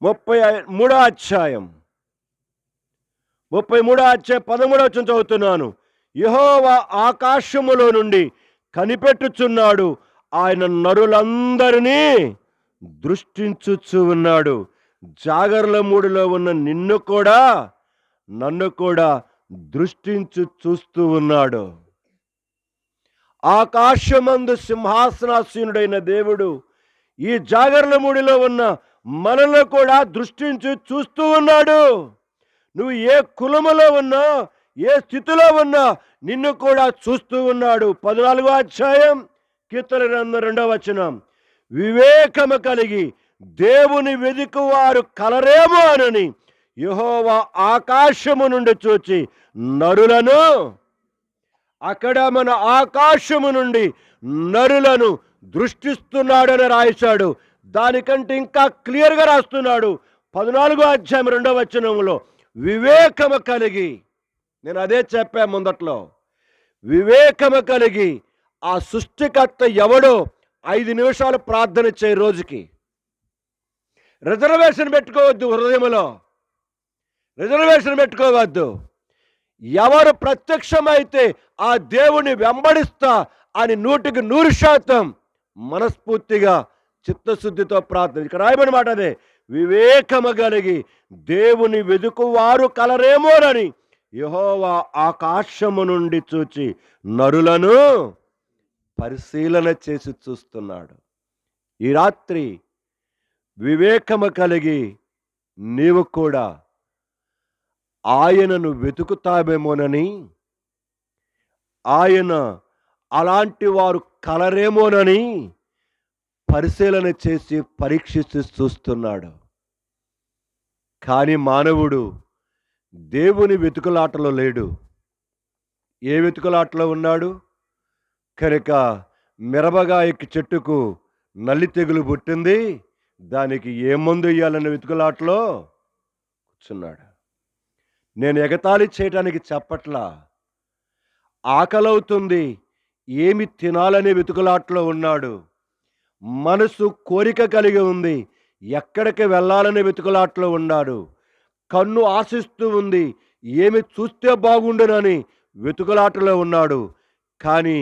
33వ అధ్యాయం 13వ వచనం చదువుతున్నాను. యెహోవా ఆకాశములో నుండి కనిపెట్టుచున్నాడు, ఆయన నరులందరినీ దృష్టించుచు ఉన్నాడు. జాగర్ల మూడులో ఉన్న నన్ను కూడా దృష్టించు చూస్తూ ఉన్నాడు. ఆకాశమందు సింహాసనాసీనుడైన దేవుడు ఈ జాగర్ల మూడిలో ఉన్న మనల్ని కూడా దృష్టించి చూస్తూ ఉన్నాడు. నువ్వు ఏ కులములో ఉన్నా, ఏ స్థితిలో ఉన్నా నిన్ను కూడా చూస్తూ ఉన్నాడు. 14వ అధ్యాయం కీర్తన గ్రంథం 2వ వచనం. వివేకము కలిగి దేవుని వెదుకువారు కలరేమో అనని యెహోవా ఆకాశము నుండి చూచి నరులను, అక్కడ మన ఆకాశము నుండి నరులను దృష్టిస్తున్నాడని రాయించాడు. దానికంటే ఇంకా క్లియర్గా రాస్తున్నాడు 14వ అధ్యాయం 2వ వచనంలో. వివేకము కలిగి, నేను అదే చెప్పా ముందట్లో, వివేకము కలిగి ఆ సృష్టికర్త ఎవడో 5 నిమిషాలు ప్రార్థన చేయి రోజుకి. రిజర్వేషన్ పెట్టుకోవద్దు, హృదయంలో రిజర్వేషన్ పెట్టుకోవద్దు. ఎవరు ప్రత్యక్షమైతే ఆ దేవుని వెంబడిస్తా అని 100% మనస్ఫూర్తిగా చిత్తశుద్ధితో ప్రార్థన. ఇక్కడ రాయబడిన మాట అదే, వివేకము కలిగి దేవుని వెదుకువారు కలరేమోనని యెహోవా ఆకాశము నుండి చూచి నరులను పరిశీలన చేసి చూస్తున్నాడు. ఈ రాత్రి వివేకము కలిగి నీవు కూడా ఆయనను వెతుకుతావేమోనని, ఆయన అలాంటి వారు కలరేమోనని పరిశీలన చేసి పరీక్షిస్తూ చూస్తున్నాడు. కానీ మానవుడు దేవుని వెతుకులాటలో లేడు. ఏ వెతుకులాటలో ఉన్నాడు? కనుక మిరపకాయ చెట్టుకు నల్లి తెగులు పుట్టింది, దానికి ఏ మందు ఇయ్యాలన్న వెతుకులాటలో కూర్చున్నాడు. నేను ఎగతాళి చేయడానికి చెప్పట్లా. ఆకలవుతుంది, ఏమి తినాలనే వెతుకులాటలో ఉన్నాడు. మనసు కోరిక కలిగి ఉంది, ఎక్కడికి వెళ్ళాలనే వెతుకులాటలో ఉన్నాడు. కన్ను ఆశిస్తూ ఉంది, ఏమి చూస్తే బాగుండునని వెతుకులాటలో ఉన్నాడు. కానీ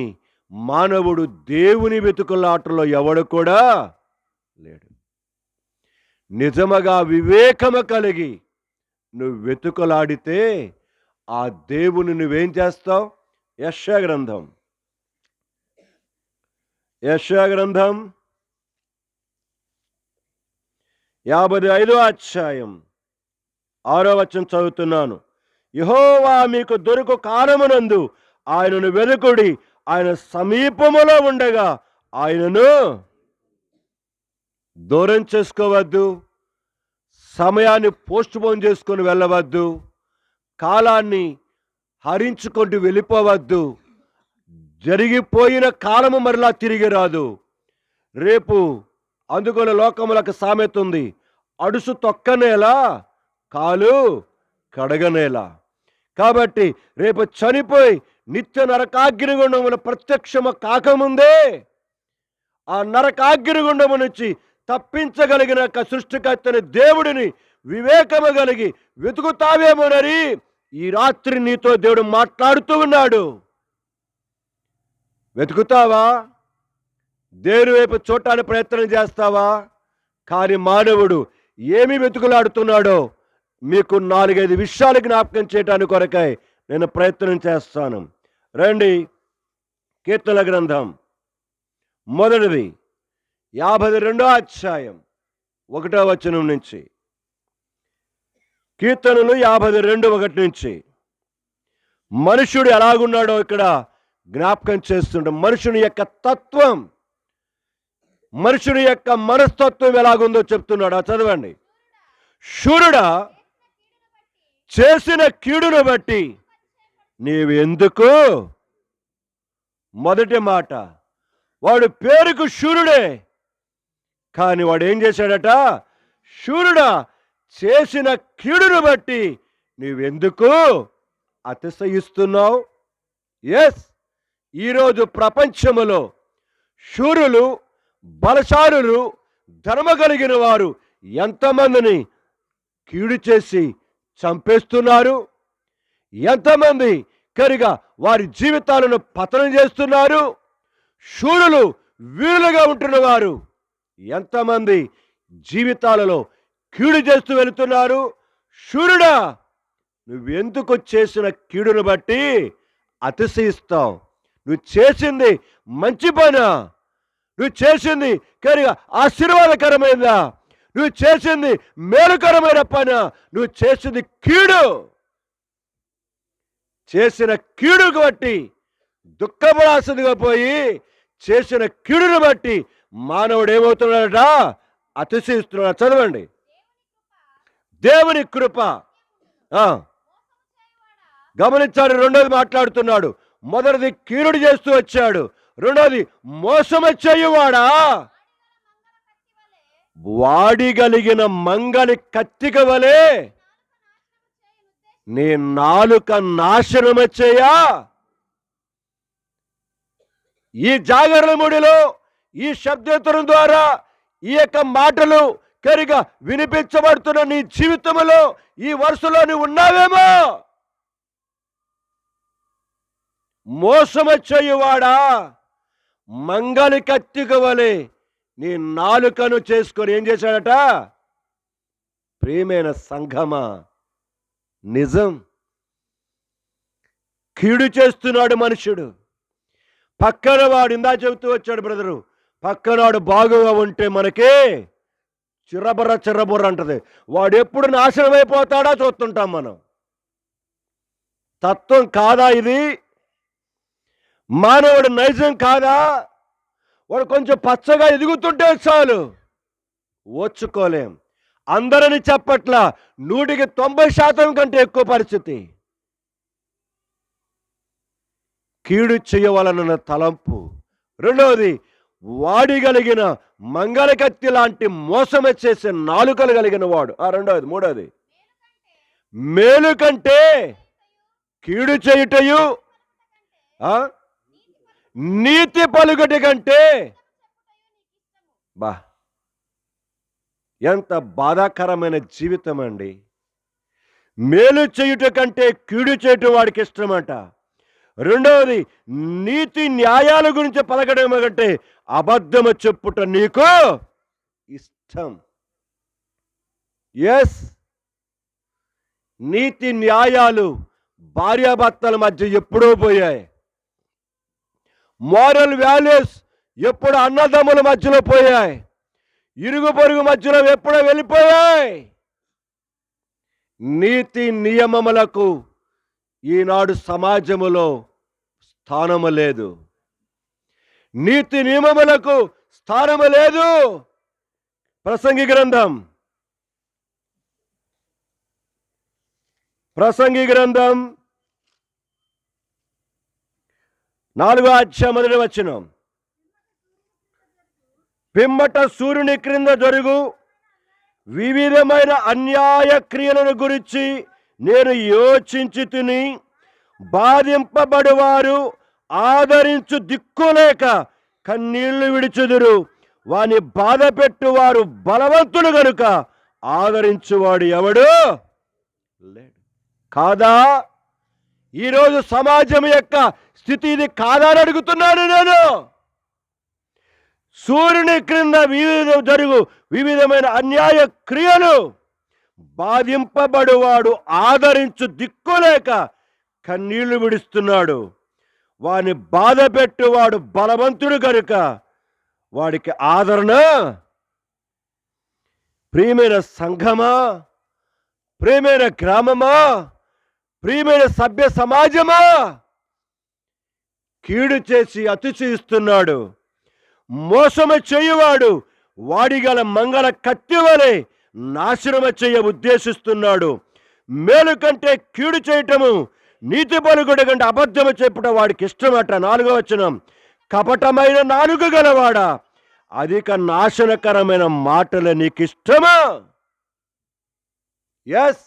మానవుడు దేవుని వెతుకులాటలో ఎవడు కూడా లేడు. నిజముగా వివేకము కలిగి నువ్వు వెతుకులాడితే ఆ దేవుని నువ్వేం చేస్తావు? యెషయా గ్రంథం 55వ అధ్యాయం 6వ వచనం చదువుతున్నాను. యెహోవా మీకు దొరుకు కాలమునందు ఆయనను వెలుకుడి, ఆయన సమీపములో ఉండగా ఆయనను దూరం చేసుకోవద్దు. సమయాన్ని పోస్ట్పోన్ చేసుకొని వెళ్ళవద్దు. కాలాన్ని హరించుకుంటూ వెళ్ళిపోవద్దు. జరిగిపోయిన కాలము మరలా తిరిగి రాదు. రేపు అందుకని లోకములకు సామెత ఉంది, అడుసు తొక్కనేలా కాలు కడగనేలా. కాబట్టి రేపు చనిపోయి నిత్య నరకాగ్నిగుండముల ప్రత్యక్షము కాకముందే ఆ నరకాగ్నిగుండము నుంచి తప్పించగలిగిన సృష్టికర్తని దేవుడిని వివేకము కలిగి వెతుకుతావేమోనని ఈ రాత్రి నీతో దేవుడు మాట్లాడుతూ ఉన్నాడు. వెతుకుతావా? దేవుని వైపు చూడటానికి ప్రయత్నం చేస్తావా? కానీ మానవుడు ఏమి వెతుకులాడుతున్నాడో మీకు 4-5 విషయాలు జ్ఞాపకం చేయడానికి కొరకై నేను ప్రయత్నం చేస్తాను. రండి, కీర్తన గ్రంథం మొదటిది 52వ అధ్యాయం 1వ వచనం నుంచి. కీర్తనలు 52:1 నుంచి. మనుషుడు ఎలాగున్నాడో ఇక్కడ జ్ఞాపకం చేస్తుంటాం. మనుషుని యొక్క తత్వం, మనుషుని యొక్క మనస్తత్వం ఎలాగుందో చెప్తున్నాడు. చదవండి. శూరుడా, చేసిన కీడును బట్టి నీవెందుకు, మొదటి మాట, వాడు పేరుకు శూరుడే, కానీ వాడు ఏం చేశాడట? శూరుడా, చేసిన కీడును బట్టి నీవెందుకు అతిశయిస్తున్నావు? ఎస్, ఈరోజు ప్రపంచములో శూరులు, బలశాలులు, ధర్మ కలిగిన వారు ఎంతమందిని కీడు చేసి చంపేస్తున్నారు, ఎంతమంది కరిగా వారి జీవితాలను పతనం చేస్తున్నారు. శూరులు వీరులుగా ఉంటున్న వారు ఎంతమంది జీవితాలలో కీడు చేస్తూ వెళుతున్నారు. శూరుడా, నువ్వెందుకు చేసిన కీడును బట్టి అతిశయిస్తావు? నువ్వు చేసింది మంచి పనా? నువ్వు చేసింది కరిగా ఆశీర్వాదకరమైనదా? నువ్వు చేసింది మేలుకరమైన పనా? నువ్వు చేసింది కీడు. చేసిన కీడుకు బట్టి దుఃఖపడాల్సిందిగా పోయి చేసిన కీడును బట్టి మానవుడు ఏమవుతున్నాడట? అతిశయిస్తున్నాడు. చదవండి. దేవుని కృప. గమనించాడు. రెండోది మాట్లాడుతున్నాడు. మొదటిది కీడుడు చేస్తూ వచ్చాడు, రెండోది మోసము చేయువాడా, వాడిగలిగిన మంగలి కత్తిక వలె నీ నాలుక నాశనము చేయా. ఈ జాగరణ ముడిలో, ఈ శబ్దోత్తరం ద్వారా ఈ యొక్క మాటలు కరిగా వినిపించబడుతున్న నీ జీవితంలో ఈ వరుసలో నువ్వు ఉన్నావేమో. మోసము చేయువాడా, మంగలి కత్తిక వలె నీ నాలుకను చేసుకొని ఏం చేశాడట? ప్రియమైన సంఘమా, నిజం. కీడు చేస్తున్నాడు మనుషుడు. పక్కన వాడు, ఇందా చెబుతూ వచ్చాడు బ్రదరు, పక్కనాడు బాగుగా ఉంటే మనకి చిరబుర్ర చిరబుర్ర అంటది. వాడు ఎప్పుడు నాశనం అయిపోతాడా చూస్తుంటాం మనం. తత్వం కాదా ఇది? మానవుడు నైజం కాదా? వాడు కొంచెం పచ్చగా ఎదుగుతుంటే చాలు, ఓర్చుకోలేం. అందరిని చెప్పట్ల, 100% కంటే ఎక్కువ పరిస్థితి. కీడు చేయవలన తలంపు. రెండవది, వాడిగలిగిన మంగళకత్తి లాంటి మోసమే చేసే నాలుకలు కలిగిన వాడు. రెండవది. మూడవది, మేలు కంటే కీడు చేయుటయు, నీతి పలుకటి కంటే. బా, ఎంత బాధాకరమైన జీవితం అండి. మేలు చేయుట కంటే కీడు చేయటం వాడికి ఇష్టమంట. రెండవది, నీతి న్యాయాల గురించి పలకడం కంటే అబద్ధము చెప్పుట నీకు ఇష్టం. ఎస్, నీతి న్యాయాలు భార్యాభర్తల మధ్య ఎప్పుడో పోయాయి. మోరల్ వాల్యూస్ ఎప్పుడు అన్నదమ్ముల మధ్యలో పోయాయి. ఇరుగు పొరుగు మధ్యలో ఎప్పుడో వెళ్ళిపోయాయి. నీతి నియమములకు ఈనాడు సమాజములో స్థానము లేదు. నీతి నియమములకు స్థానము లేదు. ప్రసంగి గ్రంథం 4వ అధ్యాయం 1వ వచనం. పిమ్మట సూర్యుని క్రింద జరుగు వివిధమైన అన్యాయ క్రియలను గురించి నేను యోచించి తిని, బాధింపబడువారు ఆదరించు దిక్కులేక కన్నీళ్లు విడిచుదురు. వాని బాధ పెట్టువారు బలవంతులు గనుక ఆదరించువాడు ఎవడు లేడు. కాదా? ఈరోజు సమాజం యొక్క స్థితి ఇది కాదా అని అడుగుతున్నాను నేను. సూర్యుని క్రింద జరుగు వివిధమైన అన్యాయ క్రియలు, బాధింపబడువాడు ఆదరించు దిక్కులేక కన్నీళ్లు విడుస్తున్నాడు. వాని బాధ పెట్టువాడు బలవంతుడు కనుక వాడికి ఆదరణ. ప్రియమైన సంఘమా, ప్రియమైన గ్రామమా, ప్రియమైన సభ్య సమాజమా, కీడు చేసి అతిశయిస్తున్నాడు. మోసము చేయువాడు వాడిగల మంగళ కత్తి వలె నాశనము చేయ ఉద్దేశిస్తున్నాడు. మేలు కంటే కీడు చేయటము, నీతి పలుకుడు కంటే అబద్ధము చెప్పుట వాడికి ఇష్టమట. 4వ వచనం, కపటమైన నాలుక గలవాడా, అధిక నాశనకరమైన మాటలు నీకు ఇష్టమా? ఎస్,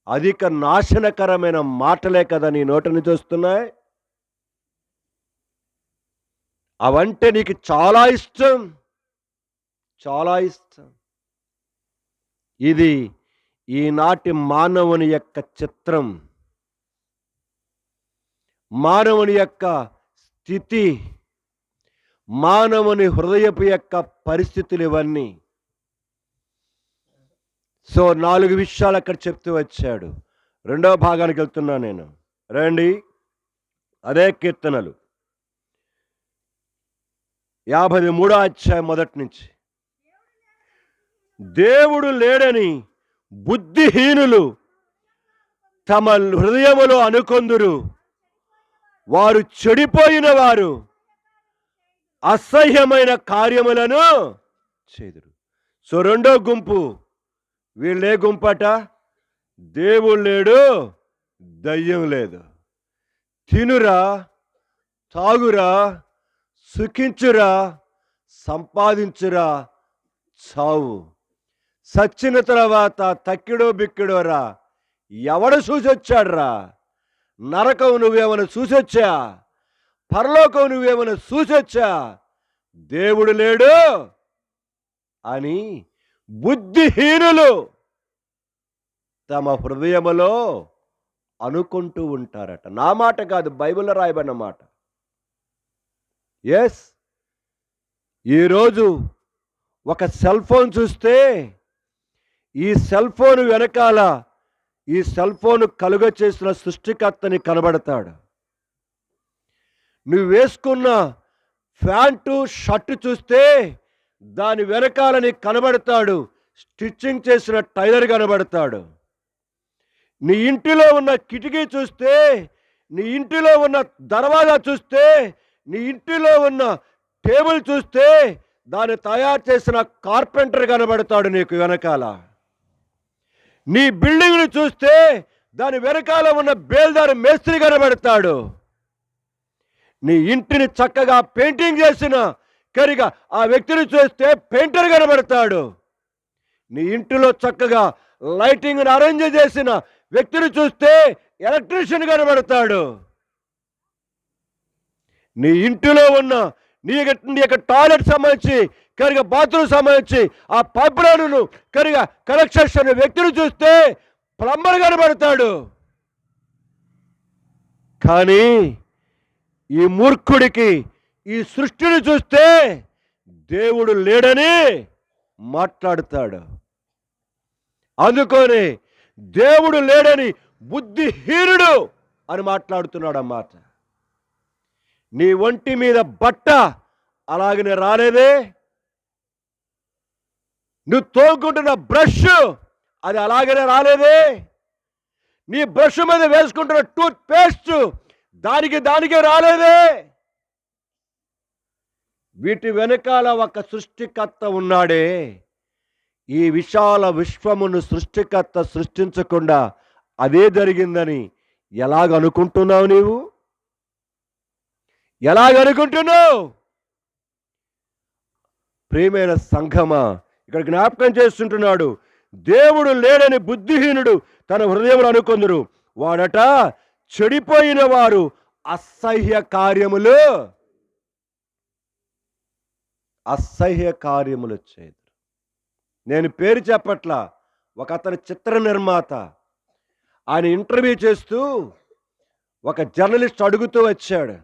అధిక నాశనకరమైన మాటలే కదా నీ నోటి నుంచి వస్తున్నాయి. అవంటే నీకు చాలా ఇష్టం, చాలా ఇష్టం. ఇది ఈనాటి మానవుని యొక్క చిత్రం, మానవుని యొక్క స్థితి, మానవుని హృదయపు యొక్క పరిస్థితులు ఇవన్నీ. సో 4 విషయాలు అక్కడ చెప్తూ వచ్చాడు. 2వ భాగానికి వెళ్తున్నా నేను. రండి, అదే కీర్తనలు 53వ అధ్యాయం మొదటి నుంచి. దేవుడు లేడని బుద్ధిహీనులు తమ హృదయములో అనుకొందురు, వారు చెడిపోయిన వారు అసహ్యమైన కార్యములను చేదురు. సో 2వ గుంపు, వీళ్ళే గుంపట, దేవుడు లేడు, దయ్యం లేదు. తినురా, తాగురా, సుఖించురా, సంపాదించురా, చావు. సచ్చిన తర్వాత తక్కిడో బిక్కిడోరా, ఎవడు చూసొచ్చాడ్రా? నరకం నువ్వేమైనా చూసొచ్చా? పరలోకం నువ్వేమైనా చూసొచ్చా? దేవుడు లేడు అని బుద్ధిహీనులు తమ హృదయములో అనుకుంటూ ఉంటారట. నా మాట కాదు, బైబిల్లో రాయబడిన మాట. ఎస్, ఈరోజు ఒక సెల్ ఫోన్ చూస్తే ఈ సెల్ ఫోన్ వెనకాల ఈ సెల్ ఫోన్ కలుగ చేసిన సృష్టికర్తని కనబడతాడు. నువ్వు వేసుకున్న ప్యాంటు షర్టు చూస్తే దాని వెనకాల నీకు కనబడతాడు స్టిచ్చింగ్ చేసిన టైలర్ కనబడతాడు. నీ ఇంటిలో ఉన్న కిటికీ చూస్తే, నీ ఇంటిలో ఉన్న దర్వాజా చూస్తే, నీ ఇంటిలో ఉన్న టేబుల్ చూస్తే దాన్ని తయారు చేసిన కార్పెంటర్ కనబడతాడు నీకు వెనకాల. నీ బిల్డింగ్ను చూస్తే దాని వెనకాల ఉన్న బేల్దారి మేస్త్రి కనబడతాడు. నీ ఇంటిని చక్కగా పెయింటింగ్ చేసిన కరిగా ఆ వ్యక్తిని చూస్తే పెయింటర్ కనబడతాడు. నీ ఇంటిలో చక్కగా లైటింగ్ అరేంజ్ చేసిన వ్యక్తిని చూస్తే ఎలక్ట్రీషియన్ కనబడతాడు. నీ ఇంటిలో ఉన్న నీ యొక్క టాయిలెట్ సంబంధించి కరిగా బాత్రూమ్ సంబంధించి ఆ పైప్ లైన్ను కరిగా కనెక్షన్ వ్యక్తిని చూస్తే ప్లంబర్ కనబడతాడు. కానీ ఈ మూర్ఖుడికి ఈ సృష్టిని చూస్తే దేవుడు లేడని మాట్లాడతాడు. అందుకొని దేవుడు లేడని బుద్ధిహీనుడు అని మాట్లాడుతున్నాడు అన్నమాట. నీ ఒంటి మీద బట్ట అలాగనే రాలేదే, నువ్వు తోముకుంటున్న బ్రష్ అది అలాగనే రాలేదే, నీ బ్రష్ మీద వేసుకుంటున్న టూత్ పేస్ట్ దానికే రాలేదే. వీటి వెనకాల ఒక సృష్టికర్త ఉన్నాడే. ఈ విశాల విశ్వమును సృష్టికర్త సృష్టించకుండా అదే జరిగిందని ఎలాగనుకుంటున్నావు? నీవు ఎలాగనుకుంటున్నావు? ప్రియమైన సంఘమా, ఇక్కడ జ్ఞాపకం చేస్తుంటున్నాడు, దేవుడు లేడని బుద్ధిహీనుడు తన హృదయంలో అనుకొందురు, వాడట చెడిపోయిన వారు అసహ్య కార్యములు చేయదు. నేను పేరు చెప్పట్లా, ఒక అతని చిత్ర నిర్మాత, ఆయన ఇంటర్వ్యూ చేస్తూ ఒక జర్నలిస్ట్ అడుగుతూ వచ్చాడు.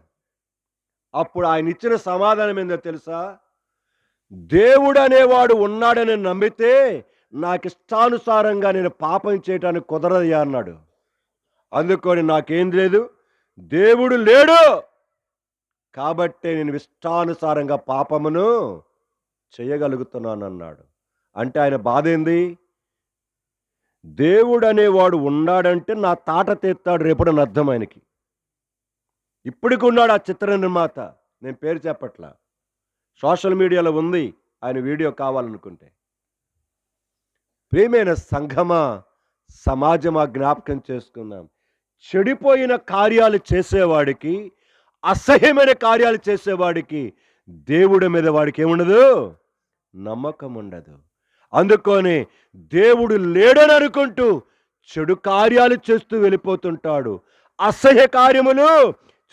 అప్పుడు ఆయన ఇచ్చిన సమాధానం ఏందో తెలుసా? దేవుడు అనేవాడు ఉన్నాడని నమ్మితే నాకు ఇష్టానుసారంగా నేను పాపం చేయటానికి కుదరదయ్యా అన్నాడు. అందుకొని నాకేం లేదు, దేవుడు లేడు కాబట్టి నేను ఇష్టానుసారంగా పాపమును చేయగలుగుతున్నాను అన్నాడు. అంటే ఆయన బాధ ఏంది? దేవుడు అనేవాడు ఉన్నాడంటే నా తాట తీస్తాడు రేపటి అర్థం ఆయనకి. ఇప్పటికి ఉన్నాడు ఆ చిత్ర నిర్మాత. నేను పేరు చెప్పట్లా, సోషల్ మీడియాలో ఉంది ఆయన వీడియో కావాలనుకుంటే. ప్రియమైన సంఘమా, సమాజమా, జ్ఞాపకం చేసుకుందాం. చెడిపోయిన కార్యాలు చేసేవాడికి, అసహ్యమైన కార్యాలు చేసేవాడికి దేవుడి మీద వాడికి ఏముండదు, నమ్మకం ఉండదు. అందుకని దేవుడు లేడని అనుకుంటూ చెడు కార్యాలు చేస్తూ వెళ్ళిపోతుంటాడు, అసహ్య కార్యములు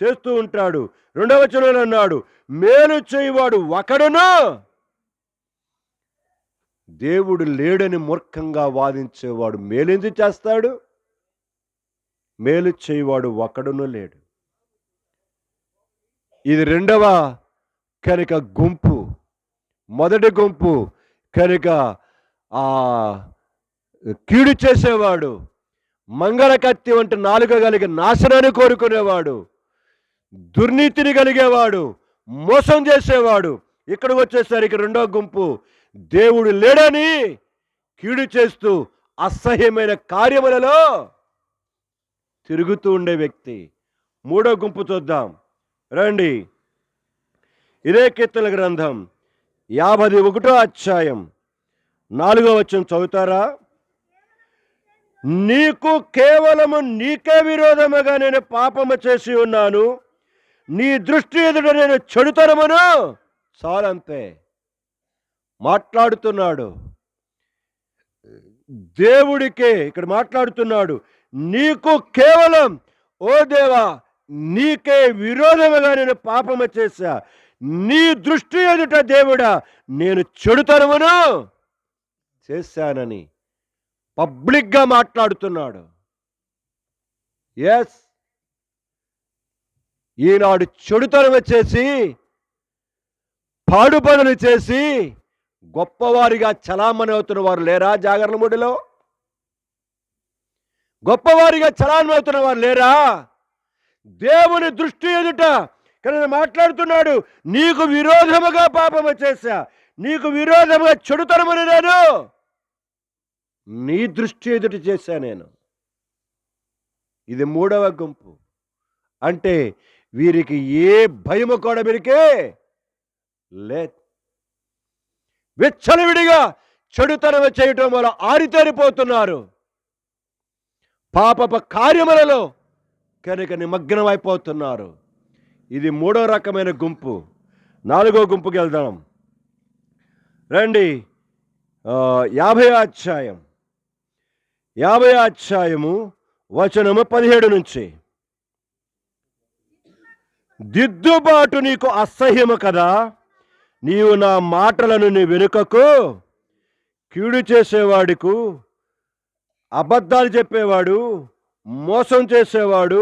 చేస్తూ ఉంటాడు. 2వ వచనంలో అన్నాడు, మేలు చేయవాడు ఒకడును. దేవుడు లేడని మూర్ఖంగా వాదించేవాడు మేలెందుకు చేస్తాడు? మేలు చేయవాడు ఒకడును లేడు. ఇది 2వ కనుక గుంపు. మొదటి గుంపు కనుక కీడు చేసేవాడు, మంగళ కత్తి వంటి నాలుక కలిగి నాశనాన్ని కోరుకునేవాడు, దుర్నీతిని కలిగేవాడు, మోసం చేసేవాడు. ఇక్కడికి వచ్చేసరికి 2వ గుంపు దేవుడు లేడని కీడు చేస్తూ అసహ్యమైన కార్యములలో తిరుగుతూ ఉండే వ్యక్తి. 3వ గుంపు చూద్దాం రండి. ఇదే కీర్తనల గ్రంథం 51వ అధ్యాయం 4వ వచనం చదువుతారా? నీకు కేవలము నీకే విరోధముగా నేను పాపము చేసి ఉన్నాను, నీ దృష్టి ఎదుట నేను చెడుతనమును. చాలంతే. మాట్లాడుతున్నాడు దేవుడికే, ఇక్కడ మాట్లాడుతున్నాడు. నీకు కేవలం, ఓ దేవా, నీకే విరోధముగా నేను పాపము చేశా, నీ దృష్టి ఎదుట దేవుడా నేను చెడుతనమును చేశానని పబ్లిక్గా మాట్లాడుతున్నాడు. ఎస్, ఈనాడు చెడుతనం చేసి, పాడు పనులు చేసి గొప్పవారిగా చలామణి అవుతున్న వారు లేరా? జాగర్లమూడిలో గొప్పవారిగా చలామణి అవుతున్న వారు లేరా? దేవుని దృష్టి ఎదుట కనుక మాట్లాడుతున్నాడు, నీకు విరోధముగా పాపము చేశా, నీకు విరోధముగా చెడుతనమని నేను నీ దృష్టి ఎదుట చేశా నేను. ఇది 3వ గుంపు. అంటే వీరికి ఏ భయము కూడా వీరికి లేదు. విచ్చలవిడిగా చెడుతనం చేయటం వల్ల ఆరితేరిపోతున్నారు, పాపప కార్యములలో కనుక నిమగ్నం అయిపోతున్నారు. ఇది 3వ రకమైన గుంపు. 4వ గుంపుకి వెళ్దాం రండి. 50వ అధ్యాయము వచనము 17 నుంచి. దిద్దుబాటు నీకు అసహ్యము కదా, నీవు నా మాటలను నీ వెనుకకు, కీడు చేసేవాడికు, అబద్ధాలు చెప్పేవాడు, మోసం చేసేవాడు,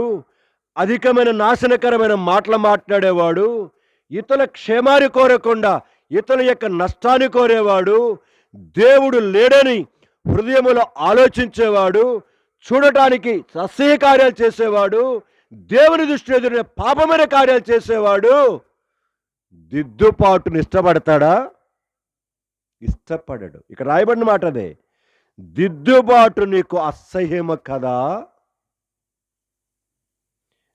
అధికమైన నాశనకరమైన మాటలు మాట్లాడేవాడు, ఇతరుల క్షేమాన్ని కోరకుండా ఇతరుల యొక్క నష్టాన్ని కోరేవాడు, దేవుడు లేడని హృదయములో ఆలోచించేవాడు, చూడటానికి అసహ్య కార్యాలు చేసేవాడు, దేవుని దృష్టి ఎదురు పాపమైన కార్యాలు చేసేవాడు దిద్దుపాటును ఇష్టపడతాడా? ఇష్టపడడు. ఇక్కడ రాయబడిన మాట అదే, దిద్దుబాటు నీకు అసహ్యము కదా,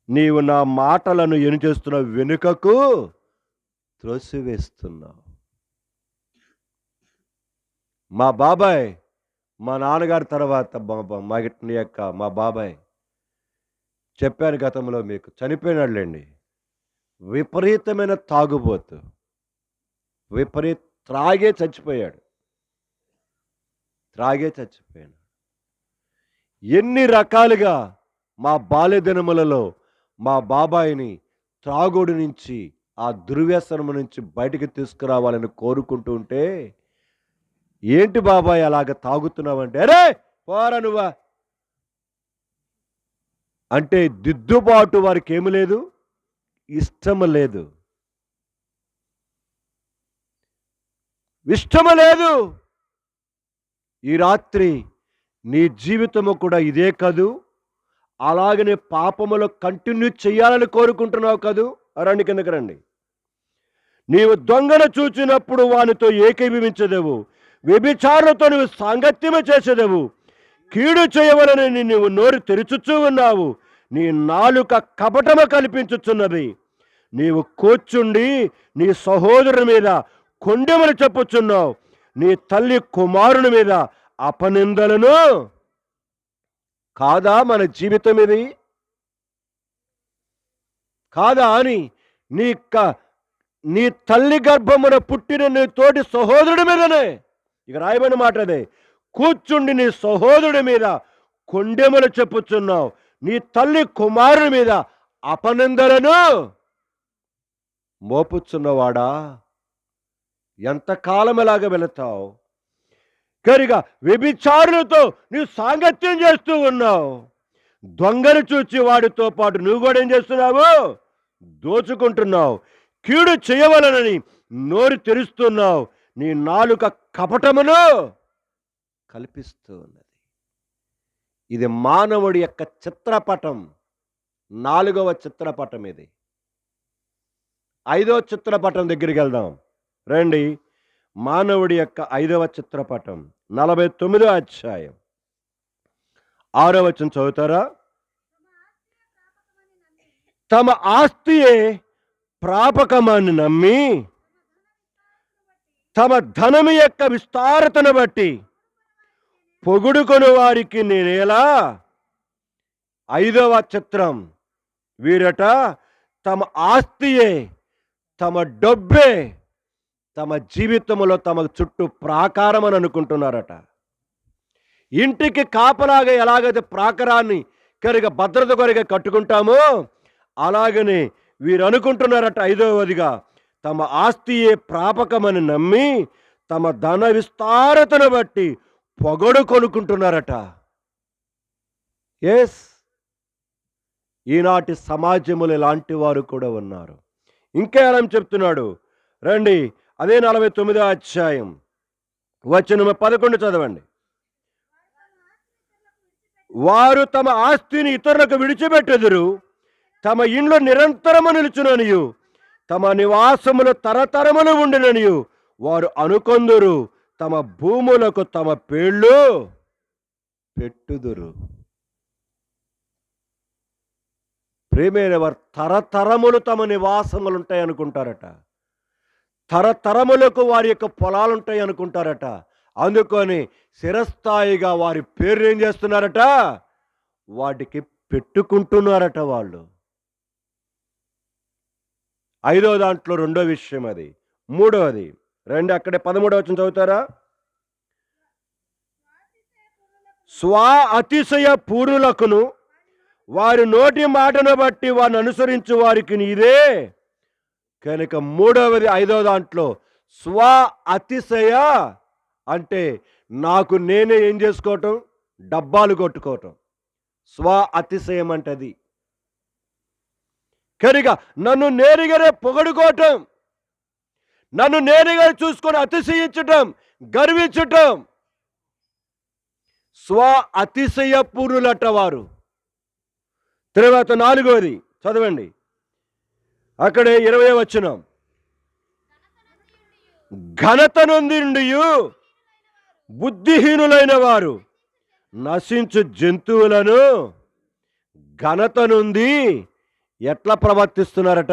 నీవు నా మాటలను ఏం చేస్తున్నావు, వెనుకకు త్రోసివేస్తున్నావు. మా బాబాయ్, మా నాన్నగారి తర్వాత మా బాబాయ్ చెప్పాను గతంలో మీకు, చనిపోయినాడులేండి. విపరీతమైన తాగుబోతు, త్రాగే చచ్చిపోయాడు. ఎన్ని రకాలుగా మా బాల్యదినములలో మా బాబాయిని త్రాగుడి నుంచి, ఆ దుర్వ్యసనము నుంచి బయటికి తీసుకురావాలని కోరుకుంటూ ఉంటే, ఏంటి బాబాయ్ అలాగ తాగుతున్నావంటే, అరే పోరా నువ్వా అంటే దిద్దుబాటు వారికి ఏమి లేదు, ఇష్టము లేదు. ఈ రాత్రి నీ జీవితము కూడా ఇదే కదూ, అలాగనే పాపములో కంటిన్యూ చేయాలని కోరుకుంటున్నావు కదూ. రండి కిందకి రండి. నీవు దొంగను చూచినప్పుడు వానితో ఏకీభవించదేవు, వ్యభిచారులతో నువ్వు సాంగత్యము చేసేదేవు, కీడు చేయవలనని నీవు నోరు తెరుచుచూ ఉన్నావు, నీ నాలుక కపటము కల్పించుచున్నది. నీవు కూర్చుండి నీ సహోదరుని మీద కొండెములు చెప్పుచున్నావు, నీ తల్లి కుమారుని మీద అపనిందలను. కాదా మన జీవితం ఇది? కాదా అని నీ తల్లి గర్భమున పుట్టిన నీ తోటి సహోదరుడి మీదనే, ఇక రాయబడిన మాట అదే, కూర్చుండి నీ సహోదరుడి మీద కొండెములు చెప్పుచున్నావు, నీ తల్లి కుమారుని మీద అపనిందలను మోపుచున్నవాడా, ఎంతకాలం ఎలాగ వెళతావు? కరిగా వ్యభిచారులతో నీవు సాంగత్యం చేస్తూ ఉన్నావు. దొంగను చూచి వాడితో పాటు నువ్వు కూడా ఏం చేస్తున్నావు? దోచుకుంటున్నావు. కీడు చేయవలనని నోరు తెరుస్తున్నావు, నీ నాలుక కపటమును కల్పిస్తూ ఉన్నది. ఇది మానవుడి యొక్క చిత్రపటం, 4వ చిత్రపటం ఇది. 5వ చిత్రపటం దగ్గరికి వెళ్దాం రండి. మానవుడి యొక్క 5వ చిత్రపటం 49వ అధ్యాయం 6వ వచనం చదువుతారా? తమ ఆస్తియే ప్రాపకమని నమ్మి తమ ధనము యొక్క విస్తారతను బట్టి పొగుడుకొని వారికి నేనేలా. 5వ చిత్రం, వీరట తమ ఆస్తియే, తమ డబ్బే తమ జీవితంలో తమ చుట్టూ ప్రాకారం అని అనుకుంటున్నారట. ఇంటికి కాపలాగా ఎలాగైతే ప్రాకారాన్ని భద్రత కొరగా కట్టుకుంటామో అలాగనే వీరు అనుకుంటున్నారట. 5వదిగా తమ ఆస్తియే ప్రాపకమని నమ్మి తమ ధన విస్తారతను బట్టి పొగడు కొనుక్కుంటున్నారట. ఎస్, ఈనాటి సమాజంలో ఇలాంటి వారు కూడా ఉన్నారు. ఇంకా ఎలా చెప్తున్నాడు రండి, అదే 49వ అధ్యాయం వచనం 11 చదవండి. వారు తమ ఆస్తిని ఇతరులకు విడిచిపెట్టెదరు, తమ ఇండ్లు నిరంతరము నిలుచుననియు తమ నివాసములు తరతరములు ఉండిననియు వారు అనుకొందురు, తమ భూములకు తమ పేర్లు పెట్టుదురు. ప్రేమైన వారు తరతరములు తమ నివాసములు ఉంటాయి అనుకుంటారట. తరతరములకు వారి యొక్క పొలాలు ఉంటాయి అనుకుంటారట. అందుకొని చిరస్థాయిగా వారి పేర్లు ఏం చేస్తున్నారట? వాటికి పెట్టుకుంటున్నారట వాళ్ళు. 5వ దాంట్లో 2వ విషయం అది. 3వది రండి, అక్కడే 13వ వచనం చదువుతారా? స్వ అతిశయ పూర్ణులకును వారి నోటి మాటను బట్టి వారిని అనుసరించు వారికి నీదే కనుక. 3వది 5వ దాంట్లో స్వ అతిశయ అంటే నాకు నేనే ఏం చేసుకోవటం? డబ్బాలు కొట్టుకోవటం. స్వ అతిశయం అంటే అది. కనుక నన్ను నేరుగానే పొగడుకోవటం, నన్ను నేరుగా చూసుకొని అతిశయించటం, గర్వించటం. స్వ అతిశయ పూర్ణులట వారు. తర్వాత 4వది చదవండి, అక్కడే 20వ వచనం. ఘనత నొంది బుద్ధిహీనులైన వారు నశించు జంతువులను ఘనత నుండి ఎట్లా ప్రవర్తిస్తున్నారట?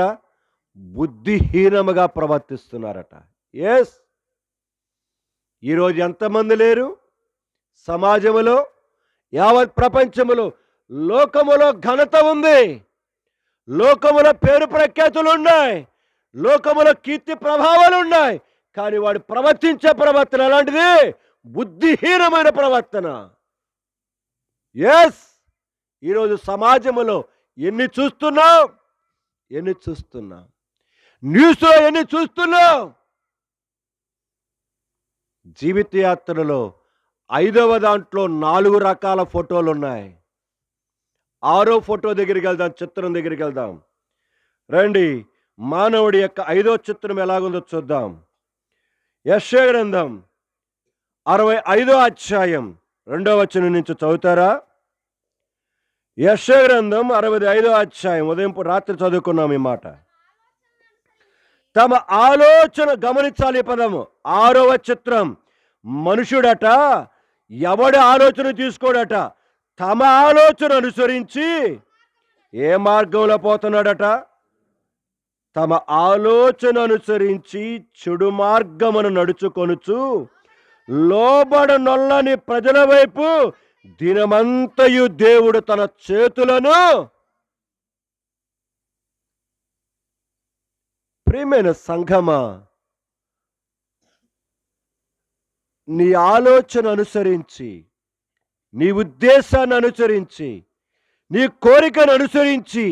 బుద్ధిహీనముగా ప్రవర్తిస్తున్నారట. ఎస్, ఈరోజు ఎంతమంది లేరు సమాజంలో, యావత్ ప్రపంచములో, లోకములో ఘనత ఉంది, లోకములో పేరు ప్రఖ్యాతులు ఉన్నాయి, లోకములో కీర్తి ప్రభావాలు ఉన్నాయి. కానీ వాడు ప్రవర్తించే ప్రవర్తన ఎలాంటిది? బుద్ధిహీనమైన ప్రవర్తన. ఎస్, ఈరోజు సమాజంలో ఎన్ని చూస్తున్నాం, న్యూస్లో ఎన్ని చూస్తున్నాం. జీవిత యాత్రలో 5వ దాంట్లో 4 రకాల ఫోటోలు ఉన్నాయి. 6వ ఫోటో దగ్గరికి వెళ్దాం, చిత్రం దగ్గరికి వెళ్దాం రండి. మానవుడి యొక్క 5వ చిత్రం ఎలాగుందో చూద్దాం. యెషయా గ్రంథం 65వ అధ్యాయం 2వ వచనం నుంచి చదువుతారా? యెషయా గ్రంథం 65వ అధ్యాయం, ఉదయం రాత్రి చదువుకున్నాం ఈ మాట. తమ ఆలోచన గమనించాలి. పదము 6వ చిత్రం, మనుషుడట ఎవడి ఆలోచన తీసుకోడట, తమ ఆలోచన అనుసరించి ఏ మార్గంలో పోతున్నాడట? తమ ఆలోచన అనుసరించి చెడు మార్గమును నడుచుకొనుచు లోబడనొల్లని ప్రజల వైపు దినమంతయు దేవుడు తన చేతులను. ప్రియమైన సంఘమా, నీ ఆలోచన అనుసరించి, నీ ఉద్దేశాన్ని అనుసరించి, నీ కోరికను అనుసరించి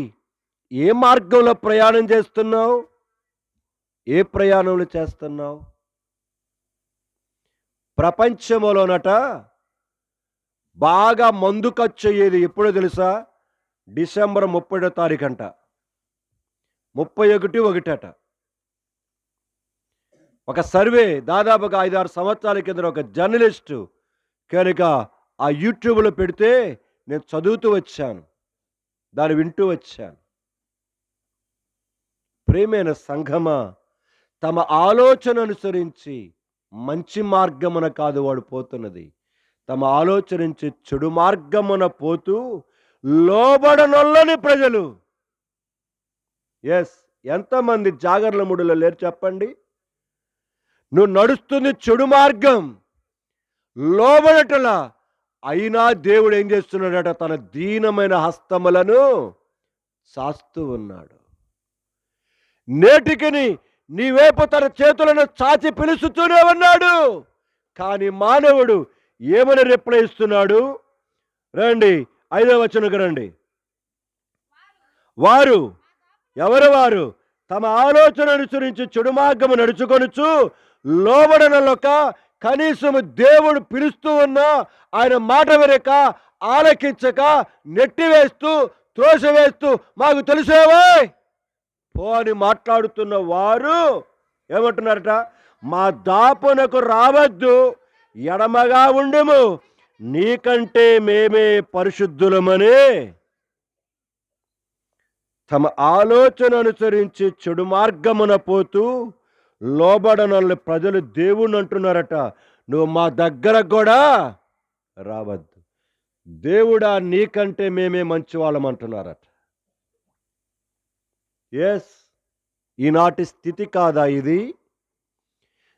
ఏ మార్గంలో ప్రయాణం చేస్తున్నావు? ఏ ప్రయాణంలో చేస్తున్నావు? ప్రపంచంలోనట బాగా మందు ఖర్చు అయ్యేది ఎప్పుడో తెలుసా? డిసెంబర్ 30వ తారీఖంట, 31 అట. ఒక సర్వే దాదాపుగా 5-6 సంవత్సరాల కింద ఒక జర్నలిస్టు కనుక ఆ యూట్యూబ్లో పెడితే నేను చదువుతూ వచ్చాను, దాన్ని వింటూ వచ్చాను. ప్రియమైన సంఘమా, తమ ఆలోచన అనుసరించి మంచి మార్గమున కాదు వాడు పోతున్నది, తమ ఆలోచరించి చెడు మార్గమున పోతూ లోబడనొల్లని ప్రజలు. ఎస్, ఎంతమంది జాగర్ల ముడిలో లేరు చెప్పండి? నువ్వు నడుస్తుంది చెడు మార్గం, లోబడటలా. అయినా దేవుడు ఏం చేస్తున్నాడట? తన దీనమైన హస్తములను చాస్తూ ఉన్నాడు. నేటికిని నీ వైపు తన చేతులను చాచి పిలుస్తూనే ఉన్నాడు. కానీ మానవుడు ఏమని రిప్లై ఇస్తున్నాడు? రండి 5వ వచనంకు రండి. వారు, ఎవరు వారు? తమ ఆలోచన అనుసరించి చెడు మార్గము నడుచుకొనుచు లోబడనలొక, కనీసము దేవుడు పిలుస్తూ ఉన్నా ఆయన మాట వినక, ఆలకించక, నెట్టివేస్తూ, త్రోసివేస్తూ, మాకు తెలిసేవా పో అని మాట్లాడుతున్న వారు ఏమంటున్నారట? మా దాపునకు రావద్దు, ఎడమగా ఉండుము, నీకంటే మేమే పరిశుద్ధులమని. తమ ఆలోచన అనుసరించి చెడు మార్గమున పోతూ లోబడనల్ని ప్రజలు దేవుణ్ణి అంటున్నారట, నువ్వు మా దగ్గర కూడా రావద్దు. దేవుడా, నీకంటే మేమే మంచి వాళ్ళం అంటున్నారట. ఎస్, ఈనాటి స్థితి కాదా ఇది?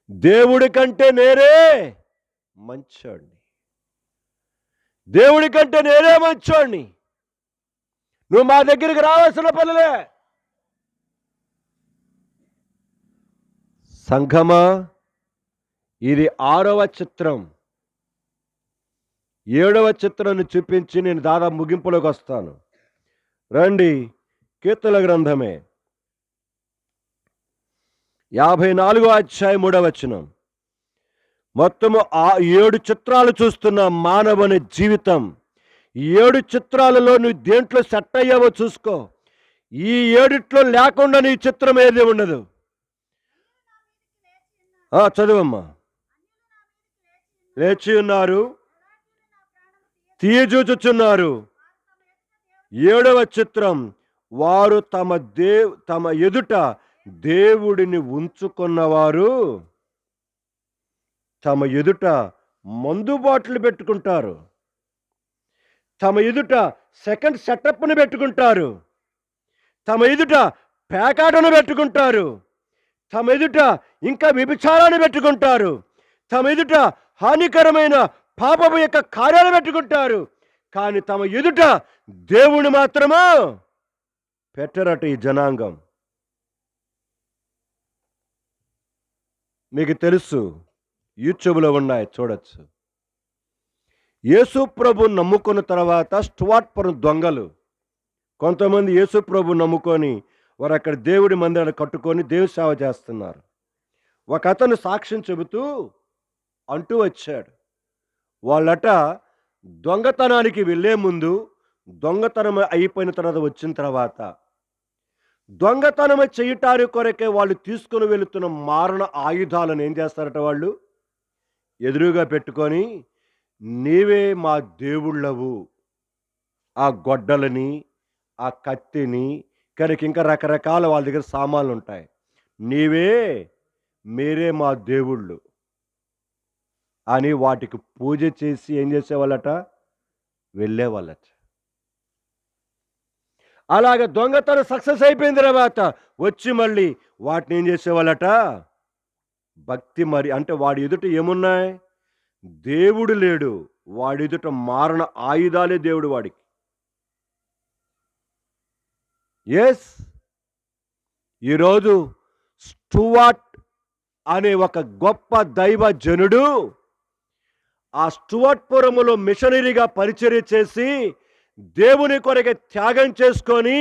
దేవుడి కంటే నేనే మంచోడిని, దేవుడి కంటే నేనే మంచోడిని, నువ్వు మా దగ్గరికి రావాల్సిన పనులే. సంఘమా, ఇది 6వ చిత్రం. 7వ చిత్రాన్ని చూపించి నేను దాదాపు ముగింపులోకి వస్తాను. రండి, కీర్తనల గ్రంథమే 54వ అధ్యాయం 3వ వచనం. మొత్తము 7 చిత్రాలు చూస్తున్న మానవుని జీవితం. 7 చిత్రాలలో నువ్వు దేంట్లో సెట్ అయ్యావో చూసుకో. ఈ 7 లేకుండా నీ చిత్రం ఏది ఉండదు. చదువమ్మా. లేచి ఉన్నారు, తీయజూచుచున్నారు. 7వ చిత్రం, వారు తమ ఎదుట దేవుడిని ఉంచుకున్నవారు తమ ఎదుట మందు బాటిల్ పెట్టుకుంటారు, తమ ఎదుట సెకండ్ సెటప్ను పెట్టుకుంటారు, తమ ఎదుట పేకాటను పెట్టుకుంటారు, తమ ఎదుట ఇంకా వ్యభిచారాన్ని పెట్టుకుంటారు, తమ ఎదుట హానికరమైన పాపము యొక్క కార్యాలు పెట్టుకుంటారు. కానీ తమ ఎదుట దేవుని మాత్రమా పెట్టరట ఈ జనాంగం. మీకు తెలుసు, యూట్యూబ్లో ఉన్నాయి, చూడొచ్చు. యేసు ప్రభు నమ్ముకున్న తర్వాత స్టువార్ట్పురం దొంగలు కొంతమంది యేసు ప్రభు నమ్ముకొని వారు అక్కడ దేవుడి మందిరాన్ని కట్టుకొని దేవుని సేవ చేస్తున్నారు. ఒక అతను సాక్ష్యం చెబుతూ అంటూ వచ్చాడు, వాళ్ళట దొంగతనానికి వెళ్ళే ముందు, దొంగతనం అయిపోయిన తర్వాత వచ్చిన తర్వాత, దొంగతనం చేయటానికి కొరకే వాళ్ళు తీసుకుని వెళుతున్న మారణ ఆయుధాలను ఏం చేస్తారట? వాళ్ళు ఎదురుగా పెట్టుకొని, నీవే మా దేవుళ్ళవు, ఆ గొడ్డలని, ఆ కత్తిని, కనుక ఇంకా రకరకాల వాళ్ళ దగ్గర సామాన్లు ఉంటాయి, మీరే మా దేవుళ్ళు అని వాటికి పూజ చేసి ఏం చేసేవాళ్ళట, వెళ్ళేవాళ్ళట. అలాగ దొంగతనం సక్సెస్ అయిపోయిన తర్వాత వచ్చి మళ్ళీ వాటిని ఏం చేసేవాళ్ళట, భక్తి మరి అంటే వాడి ఎదుట ఏమున్నాయి, దేవుడు లేడు, వాడి ఎదుట మారణ ఆయుధాలే దేవుడు వాడికి. ఎస్, ఈరోజు స్టూవార్ట్ అనే ఒక గొప్ప దైవ జనుడు ఆ స్టూవర్ట్పురములో మిషనరీగా పరిచర్య చేసి దేవుని కొరకే త్యాగం చేసుకొని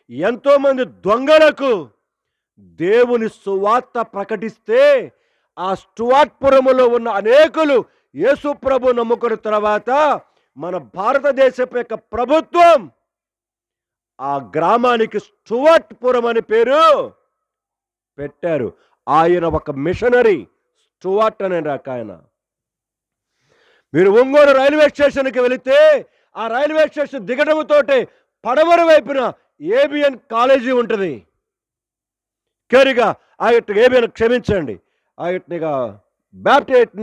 ఎంతోమంది దొంగలకు దేవుని సువార్త ప్రకటిస్తే ఆ స్టూవర్ట్పురములో ఉన్న అనేకులు యేసు ప్రభు నమ్ముకున్న తర్వాత మన భారతదేశపు యొక్క ప్రభుత్వం ఆ గ్రామానికి స్టూవర్ట్పురం అని పేరు పెట్టారు. ఆయన ఒక మిషనరీ, స్టూవర్ట్ అనే రకాయన. మీరు ఒంగోలు రైల్వే స్టేషన్కి వెళితే ఆ రైల్వే స్టేషన్ దిగడంతోటే పడమర వైపున ఏబిఎన్ కాలేజీ ఉంటుంది. కేరిగా ఏబిఎన్ క్షమించండి, బ్యాప్టిస్ట్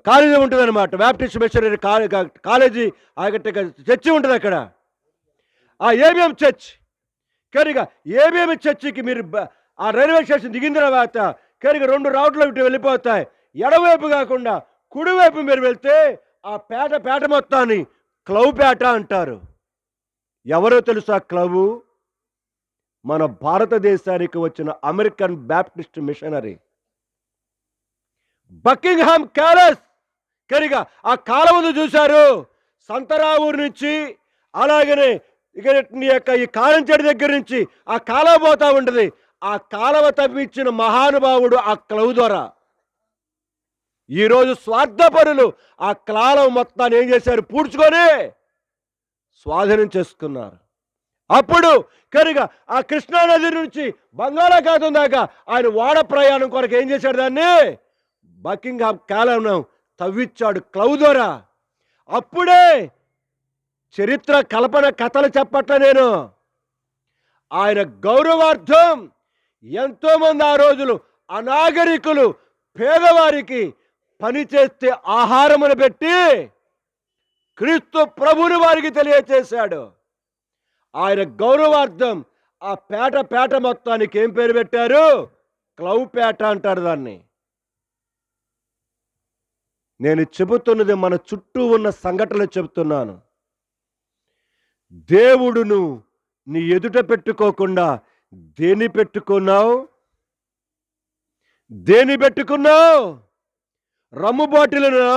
కాలేజీ ఉంటుంది అనమాట. బ్యాప్టిస్ట్ మిషనరీ కాలేజీ చర్చి ఉంటుంది అక్కడ, ఆ ఏబిఎం చర్చ్. కేరిగా ఏబిఎం చర్చికి మీరు ఆ రైల్వే స్టేషన్ దిగిన తర్వాత కేరిగా 2 రౌట్లు ఇటు వెళ్ళిపోతాయి. ఎడవైపు కాకుండా కుడివైపు మీరు వెళ్తే ఆ పేట మొత్తాన్ని క్లవ్ పేట అంటారు. ఎవరో తెలుసా క్లవ్? మన భారతదేశానికి వచ్చిన American Baptist missionary. Buckingham palace కరిగా ఆ కాలువను చూశారు. సంతరావూరు నుంచి అలాగనే ఈ కారంచెడి దగ్గర నుంచి ఆ కాలువ పోతా ఉంటుంది. ఆ కాలువ తప్పించిన మహానుభావుడు ఆ క్లవ్ ద్వారా. ఈరోజు స్వార్థపరులు ఆ కాలువ మొత్తాన్ని ఏం చేశారు, పూడ్చుకొని స్వాధీనం చేసుకున్నారు. అప్పుడు కరిగా ఆ కృష్ణానది నుంచి బంగాళాఖాతం దాకా ఆయన ఓడ ప్రయాణం కొరకు ఏం చేశాడు, దాన్ని బకింగ్హామ్ కాలువను తవ్విచ్చాడు క్లవ్ ద్వారా. అప్పుడే చరిత్ర కల్పన కథలు చెప్పట్ల నేను, ఆయన గౌరవార్థం ఎంతోమంది ఆ రోజులు అనాగరికులు పేదవారికి పని చేస్తే ఆహారమును పెట్టి క్రీస్తు ప్రభుని వారికి తెలియచేశాడు. ఆయన గౌరవార్థం ఆ పేట మొత్తానికి ఏం పేరు పెట్టారు, క్లవ్ పేట అంటారు దాన్ని. నేను చెబుతున్నది మన చుట్టూ ఉన్న సంఘటనలు చెబుతున్నాను. దేవుడును నీ ఎదుట పెట్టుకోకుండా దేని పెట్టుకున్నావు? దేని పెట్టుకున్నావు? రమ్ము బాటిల్నా,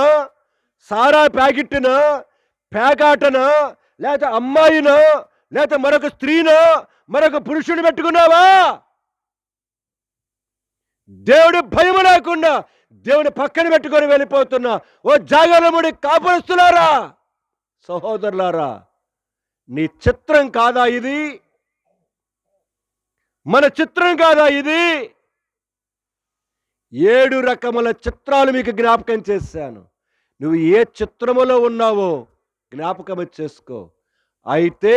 సారా ప్యాకెట్నా, పేకాటనా, లేక అమ్మాయినా, లేక మరొక స్త్రీనా, మరొక పురుషుని పెట్టుకున్నావా? దేవుడి భయం లేకుండా దేవుని పక్కన పెట్టుకొని వెళ్ళిపోతున్నా ఓ జాగరముడి కాపురస్తులారా, సహోదరులారా, నీ చిత్రం కాదా ఇది? మన చిత్రం కాదా ఇది? 7 రకముల చిత్రాలు మీకు జ్ఞాపకం చేశాను. నువ్వు ఏ చిత్రములో ఉన్నావో జ్ఞాపకం చేసుకో. అయితే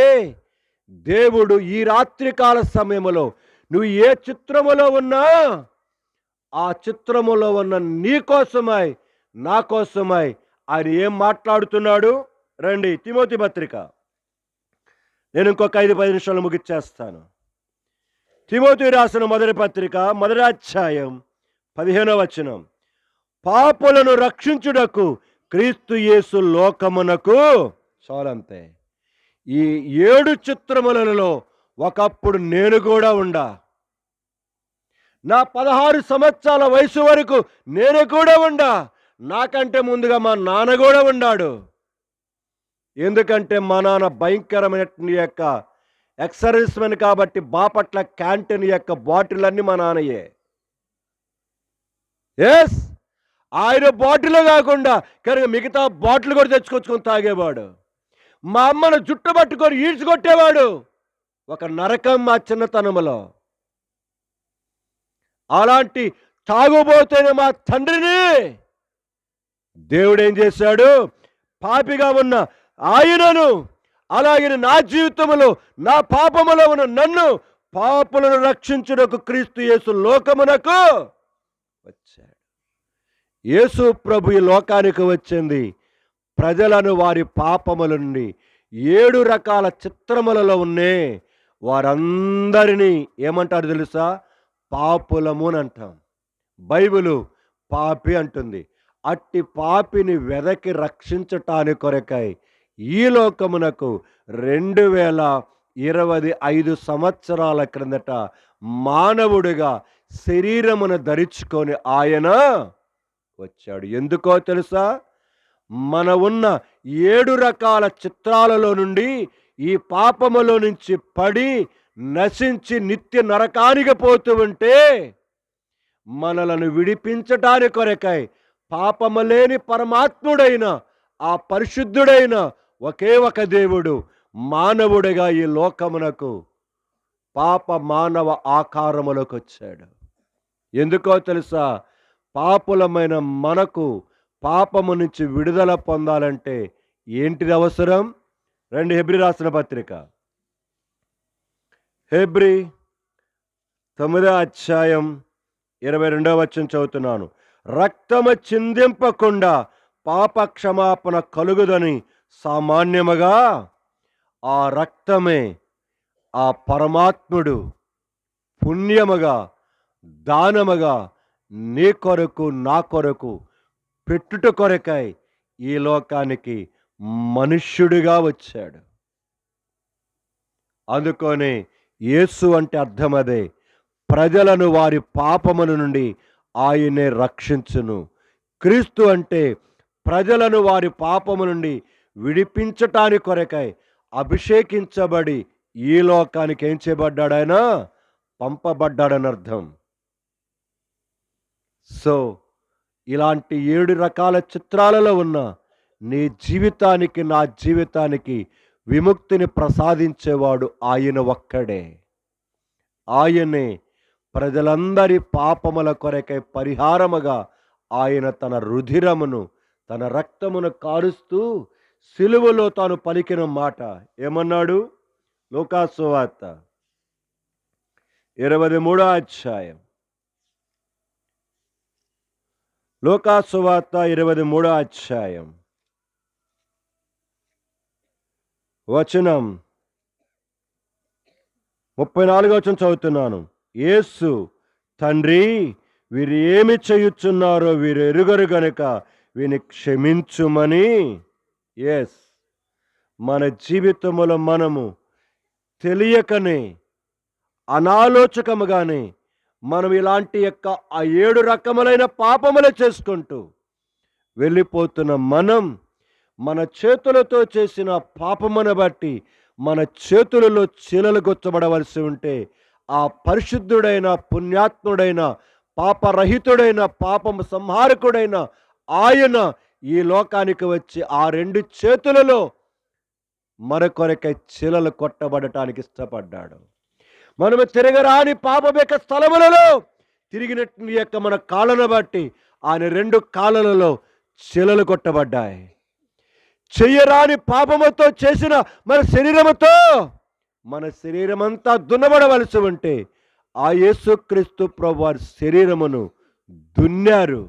దేవుడు ఈ రాత్రికాల సమయంలో నువ్వు ఏ చిత్రములో ఉన్నా ఆ చిత్రములో ఉన్న నీ కోసమై నా కోసమై ఆయన ఏం మాట్లాడుతున్నాడు? రండి, తిమోతి పత్రిక. నేను ఇంకొక 5-10 నిమిషాలు ముగిచ్చేస్తాను. తిమోతి రాసిన మొదటి పత్రిక 1వ అధ్యాయం 15వ వచనం. పాపులను రక్షించుటకు క్రీస్తు యేసు లోకమునకు, చాలంతే. ఈ 7 చిత్రములలో ఒకప్పుడు నేను కూడా ఉండా. నా 16 సంవత్సరాల వయసు వరకు నేను కూడా ఉండా. నాకంటే ముందుగా మా నాన్న కూడా ఉన్నాడు. ఎందుకంటే మా నాన్న భయంకరమైన యొక్క ఎక్సర్విస్మెన్ కాబట్టి బాపట్ల క్యాంటీన్ యొక్క బాటిల్ అన్ని మా నాన్నయే. ఎస్, ఆయన బాటిల్ కాకుండా కనుక మిగతా బాటిల్ కూడా తెచ్చుకొచ్చుకొని తాగేవాడు. మా అమ్మను జుట్టు పట్టుకొని ఈడ్చుకొట్టేవాడు. ఒక నరకం మా చిన్నతనంలో. అలాంటి తాగుబోతేనే మా తండ్రిని దేవుడు ఏం చేశాడు, పాపిగా ఉన్న ఆయనను, అలాగే నా జీవితంలో నా పాపములో ఉన్న నన్ను పాపులను రక్షించుటకు క్రీస్తు యేసు లోకమునకు వచ్చాడు. యేసు ప్రభు ఈ లోకానికి వచ్చింది ప్రజలను వారి పాపముల నుండి 7 రకాల చిత్రములలో ఉన్నే వారందరినీ ఏమంటారు తెలుసా? పాపులము అని అంటాం. బైబిలు పాపి అంటుంది. అట్టి పాపిని వెదకి రక్షించటాని కొరకై ఈ లోకమునకు 2025 సంవత్సరాల క్రిందట మానవుడిగా శరీరమును ధరించుకొని ఆయన వచ్చాడు. ఎందుకో తెలుసా? మన ఉన్న 7 రకాల చిత్రాలలో నుండి ఈ పాపములో నుంచి పడి నశించి నిత్య నరకానికి పోతూ ఉంటే మనలను విడిపించటానికి కొరకై పాపము లేని పరమాత్ముడైన ఆ పరిశుద్ధుడైన ఒకే ఒక దేవుడు మానవుడిగా ఈ లోకమునకు పాప మానవ ఆకారములోకి వచ్చాడు. ఎందుకో తెలుసా? పాపులమైన మనకు పాపము నుంచి విడుదల పొందాలంటే ఏంటిది అవసరం? రండి, హెబ్రీ రాసిన పత్రిక, హెబ్రీ 9వ అధ్యాయం 22వ వచనం చదువుతున్నాను. రక్తము చిందింపకుండా పాప క్షమాపణ కలుగుదని సామాన్యముగా ఆ రక్తమే ఆ పరమాత్ముడు పుణ్యముగా దానముగా నీ కొరకు నా కొరకు పెట్టుట కొరకై ఈ లోకానికి మనుష్యుడిగా వచ్చాడు. అందుకని యేసు అంటే అర్థం అదే, ప్రజలను వారి పాపముల నుండి ఆయనే రక్షించును. క్రీస్తు అంటే ప్రజలను వారి పాపము నుండి విడిపించటానికి కొరకై అభిషేకించబడి ఈ లోకానికి ఏం చేయబడ్డాడు? ఆయన పంపబడ్డాడని అర్థం. సో ఇలాంటి 7 రకాల చిత్రాలలో ఉన్న నీ జీవితానికి నా జీవితానికి విముక్తిని ప్రసాదించేవాడు ఆయన ఒక్కడే. ఆయనే ప్రజలందరి పాపముల కొరకై పరిహారముగా ఆయన తన రుధిరమును తన రక్తమును కారుస్తూ సిలువలో తాను పలికిన మాట ఏమన్నాడు? లూకాసు సువార్త 23వ అధ్యాయం, లూకాసు సువార్త 23వ అధ్యాయం వచనం 34వ వచనం చదువుతున్నాను. యేసు, తండ్రి, వీరు ఏమి చేయుచున్నారో వీరు ఎరుగరు గనుక వీరిని క్షమించుమని. ఎస్, మన జీవితంలో మనము తెలియకనే అనాలోచకముగానే మనం ఇలాంటి యొక్క ఆ 7 రకములైన పాపములు చేసుకుంటూ వెళ్ళిపోతున్న మనం మన చేతులతో చేసిన పాపమును బట్టి మన చేతులలో చీలలు గుచ్చబడవలసి ఉంటే ఆ పరిశుద్ధుడైన పుణ్యాత్ముడైన పాపరహితుడైన పాపము సంహారకుడైన ఆయన ఈ లోకానికి వచ్చి ఆ 2 చేతులలో మన కొరకై చీలలు కొట్టబడటానికి ఇష్టపడ్డాడు. మనము తిరగరాని పాపం యొక్క స్థలములలో తిరిగినట్టు యొక్క మన కాళ్ళను బట్టి ఆయన 2 కాళ్ళలలో చీలలు కొట్టబడ్డాయి. చెయ్యరాని పాపముతో చేసిన మన శరీరముతో మన శరీరమంతా దున్నబడవలసి ఉంటే ఆ యేసుక్రీస్తు ప్రభువారి శరీరమును దున్నారు.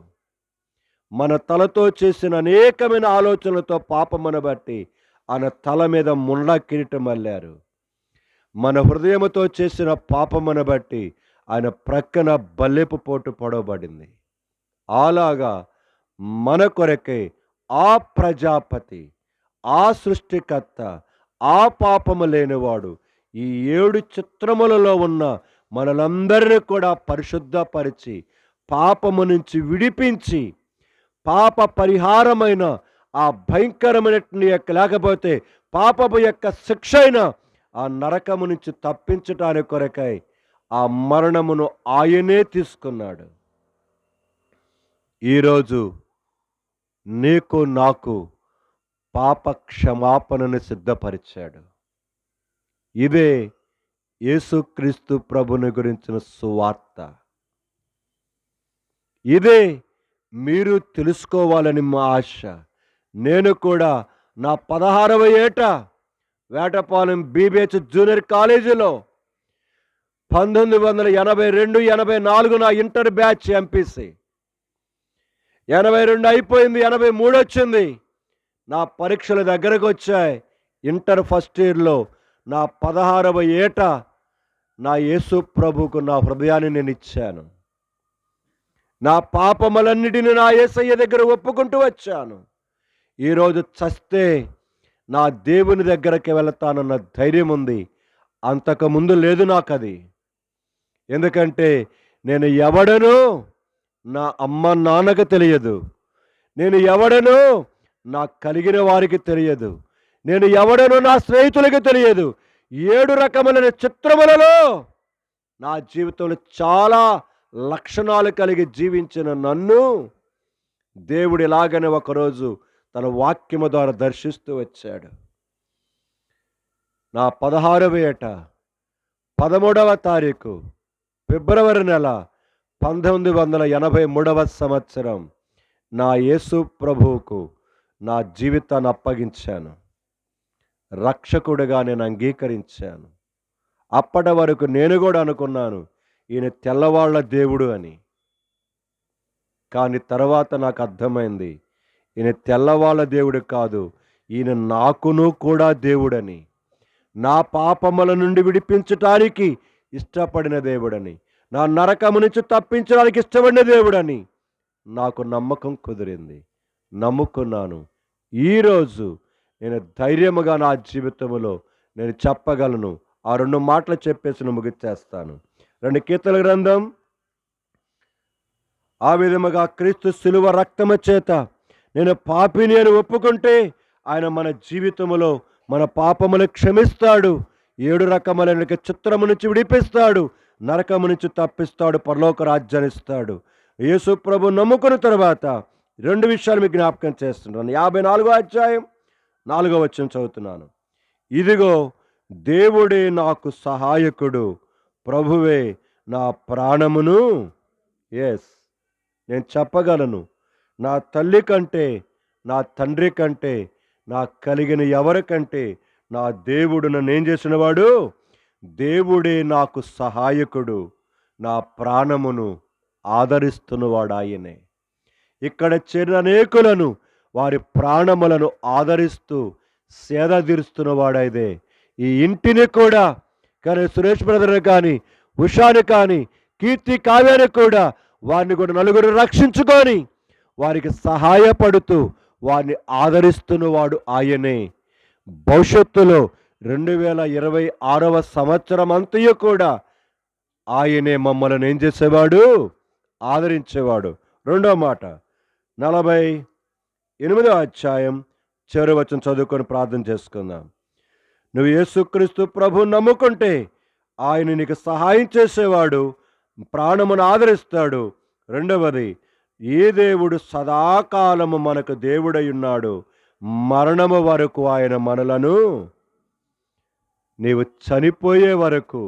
మన తలతో చేసిన అనేకమైన ఆలోచనలతో పాపమును బట్టి ఆయన తల మీద ముండ కిరీటం అల్లారు. మన హృదయముతో చేసిన పాపమును బట్టి ఆయన ప్రక్కన బల్లెపు పోటు పొడవబడింది. అలాగా మన కొరకై ఆ ప్రజాపతి, ఆ సృష్టికర్త, ఆ పాపము లేనివాడు ఈ 7 చిత్రములలో ఉన్న మనలందరినీ కూడా పరిశుద్ధపరిచి పాపము నుంచి విడిపించి పాప పరిహారమైన ఆ భయంకరమైన యొక్క లేకపోతే పాపము యొక్క శిక్ష అయిన ఆ నరకము నుంచి తప్పించటానికి కొరకై ఆ మరణమును ఆయనే తీసుకున్నాడు. ఈరోజు నీకు నాకు పాప క్షమాపణను సిద్ధపరిచాడు. ఇదే యేసుక్రీస్తు ప్రభుని గురించిన సువార్త. ఇదే మీరు తెలుసుకోవాలని మా ఆశ. నేను కూడా నా 16వ ఏట వేటపాలెం బీబీహెచ్ జూనియర్ కాలేజీలో 1982-84 నా ఇంటర్ బ్యాచ్ ఎంపీసీ 82 అయిపోయింది, 83 వచ్చింది. నా పరీక్షల దగ్గరకు వచ్చాయి. ఇంటర్ ఫస్ట్ ఇయర్లో నా 16వ ఏట నా యేసు ప్రభువుకు నా హృదయాన్ని నేను ఇచ్చాను. నా పాపములన్నిటిని నా యేసయ్య దగ్గర ఒప్పుకుంటూ వచ్చాను. ఈరోజు చస్తే నా దేవుని దగ్గరికి వెళతానన్న ధైర్యం ఉంది. అంతకుముందు లేదు నాకది. ఎందుకంటే నేను ఎవడనో నా అమ్మ నాన్నకు తెలియదు. నేను ఎవడనో నాకు కలిగిన వారికి తెలియదు. నేను ఎవడనో నా స్నేహితులకు తెలియదు. 7 రకములైన చిత్రములలో నా జీవితంలో చాలా లక్షణాలు కలిగి జీవించిన నన్ను దేవుడు ఇలాగనే ఒకరోజు తన వాక్యము ద్వారా దర్శిస్తూ వచ్చాడు. నా 16వ ఏట 13వ తారీఖు ఫిబ్రవరి నెల 1983వ సంవత్సరం నా యేసు ప్రభువుకు నా జీవితాన్ని అప్పగించాను. రక్షకుడిగా నేను అంగీకరించాను. అప్పటి వరకు నేను కూడా అనుకున్నాను ఈయన తెల్లవాళ్ల దేవుడు అని. కానీ తర్వాత నాకు అర్థమైంది ఈయన తెల్లవాళ్ల దేవుడు కాదు, ఈయన నాకును కూడా దేవుడని, నా పాపముల నుండి విడిపించటానికి ఇష్టపడిన దేవుడని, నా నరకము నుంచి తప్పించడానికి ఇష్టపడిన దేవుడని నాకు నమ్మకం కుదిరింది. నమ్ముకున్నాను. ఈరోజు నేను ధైర్యముగా నా జీవితంలో నేను చెప్పగలను. ఆ 2 మాటలు చెప్పేసి నేను ముగిచ్చేస్తాను. 2 కీర్తనల గ్రంథం, ఆ విధముగా క్రీస్తు శిలువ రక్తము చేత నేను పాపిని అని ఒప్పుకుంటే ఆయన మన జీవితంలో మన పాపములు క్షమిస్తాడు. 7 రకములైన చిత్రము నుంచి విడిపిస్తాడు. నరకము నుంచి తప్పిస్తాడు. పరలోక రాజ్యాన్ని ఇస్తాడు. యేసు ప్రభు నమ్ముకున్న తర్వాత 2 విషయాలు మీకు జ్ఞాపకం చేస్తున్నాను. 54వ అధ్యాయం 4వ వచనం చదువుతున్నాను. ఇదిగో దేవుడే నాకు సహాయకుడు, ప్రభువే నా ప్రాణమును. నేను చెప్పగలను, నా తల్లి కంటే, నా తండ్రి కంటే, నాకు కలిగిన ఎవరికంటే నా దేవుడు నన్ను ఏం చేసినవాడు? దేవుడే నాకు సహాయకుడు, నా ప్రాణమును ఆదరిస్తున్నవాడు ఆయనే. ఇక్కడ చేరిన అనేకులను వారి ప్రాణములను ఆదరిస్తూ సేద తీరుస్తున్నవాడైదే. ఈ ఇంటిని కూడా కానీ సురేష్ బ్రదర్ కానీ, ఉషాని కానీ, కీర్తి కావ్యాన్ని కూడా వారిని కూడా నలుగురు రక్షించుకొని వారికి సహాయపడుతూ వారిని ఆదరిస్తున్నవాడు ఆయనే. భవిష్యత్తులో 2026వ సంవత్సరం అంతయు కూడా ఆయనే మమ్మల్ని ఏం చేసేవాడు? ఆదరించేవాడు. 2వ మాట 48వ అధ్యాయం చివరి వచనం చదువుకొని ప్రార్థన చేసుకుందాం. నువ్వు యేసుక్రీస్తు ప్రభు నమ్ముకుంటే ఆయన నీకు సహాయం చేసేవాడు, ప్రాణమును ఆదరిస్తాడు. 2వది, ఏ దేవుడు సదాకాలము మనకు దేవుడై ఉన్నాడు, మరణము వరకు ఆయన మనలను, నీవు చనిపోయే వరకు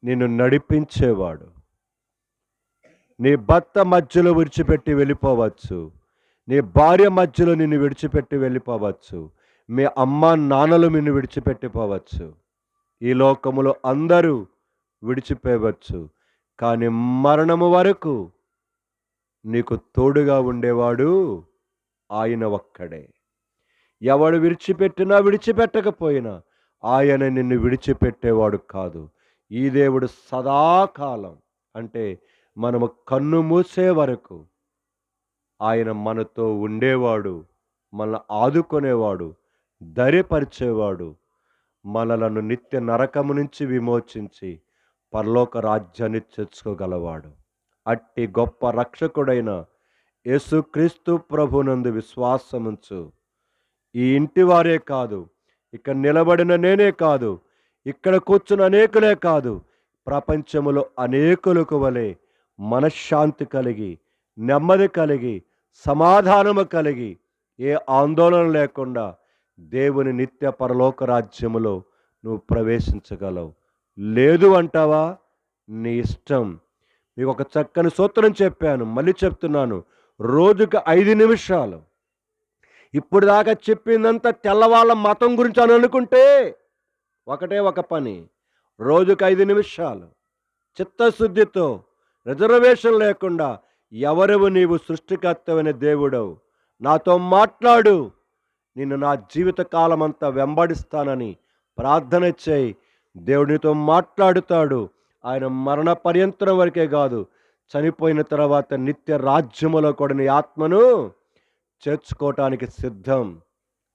నిన్ను నడిపించేవాడు. నీ భర్త మధ్యలో విడిచిపెట్టి వెళ్ళిపోవచ్చు, నీ భార్య మధ్యలో నిన్ను విడిచిపెట్టి వెళ్ళిపోవచ్చు, మీ అమ్మ నాన్నలు నిన్ను విడిచిపెట్టిపోవచ్చు, ఈ లోకములో అందరూ విడిచిపోవచ్చు. కానీ మరణము వరకు నీకు తోడుగా ఉండేవాడు ఆయన ఒక్కడే. ఎవడు విడిచిపెట్టినా విడిచిపెట్టకపోయినా ఆయన నిన్ను విడిచిపెట్టేవాడు కాదు. ఈ దేవుడు సదాకాలం అంటే మనము కన్ను మూసే వరకు ఆయన మనతో ఉండేవాడు, మనల్ని ఆదుకునేవాడు, ధైర్యపరిచేవాడు, మనలను నిత్య నరకము నుంచి విమోచించి పరలోక రాజ్యాన్ని తెచ్చుకోగలవాడు. అట్టి గొప్ప రక్షకుడైన యేసుక్రీస్తు ప్రభునందు విశ్వాసముంచు. ఈ ఇంటి వారే కాదు, ఇక్కడ నిలబడిన నేనే కాదు, ఇక్కడ కూర్చున్న అనేకులే కాదు, ప్రపంచములో అనేకులకు వలె మనశ్శాంతి కలిగి, నెమ్మది కలిగి, సమాధానము కలిగి, ఏ ఆందోళన లేకుండా దేవుని నిత్య పరలోక రాజ్యములో నువ్వు ప్రవేశించగలవు. లేదు అంటావా? నీ ఇష్టం. మీకు ఒక చక్కని సూత్రం చెప్పాను, మళ్ళీ చెప్తున్నాను. రోజుకు 5 నిమిషాలు, ఇప్పుడు దాకా చెప్పిందంతా తెల్లవాళ్ళ మతం గురించి అని అనుకుంటే ఒకటే ఒక పని. రోజుకు 5 నిమిషాలు చిత్తశుద్ధితో, రిజర్వేషన్ లేకుండా ఎవరవు నీవు? సృష్టికర్తవైన దేవుడవు, నాతో మాట్లాడు, నిన్ను నా జీవిత కాలమంతా వెంబడిస్తానని ప్రార్థన చేయి. దేవుడితో మాట్లాడుతాడు. ఆయన మరణ పర్యంతరం వరకే కాదు, చనిపోయిన తర్వాత నిత్య రాజ్యములో కూడా నీ ఆత్మను చేర్చుకోవటానికి సిద్ధం.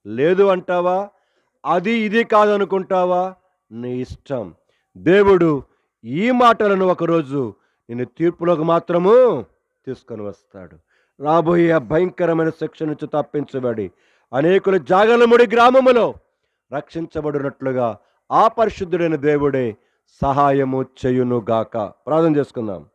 లేదు అంటావా? అది ఇది కాదనుకుంటావా? నీ ఇష్టం. దేవుడు ఈ మాటలను ఒకరోజు నిన్ను తీర్పులోకి మాత్రము తీసుకొని వస్తాడు. రాబోయే భయంకరమైన శిక్ష నుంచి తప్పించబడి అనేకులు జాగలముడి గ్రామములో రక్షించబడినట్లుగా ఆ పరిశుద్ధుడైన దేవుడే సహాయము చేయునుగాక. ప్రార్థన చేసుకుందాం.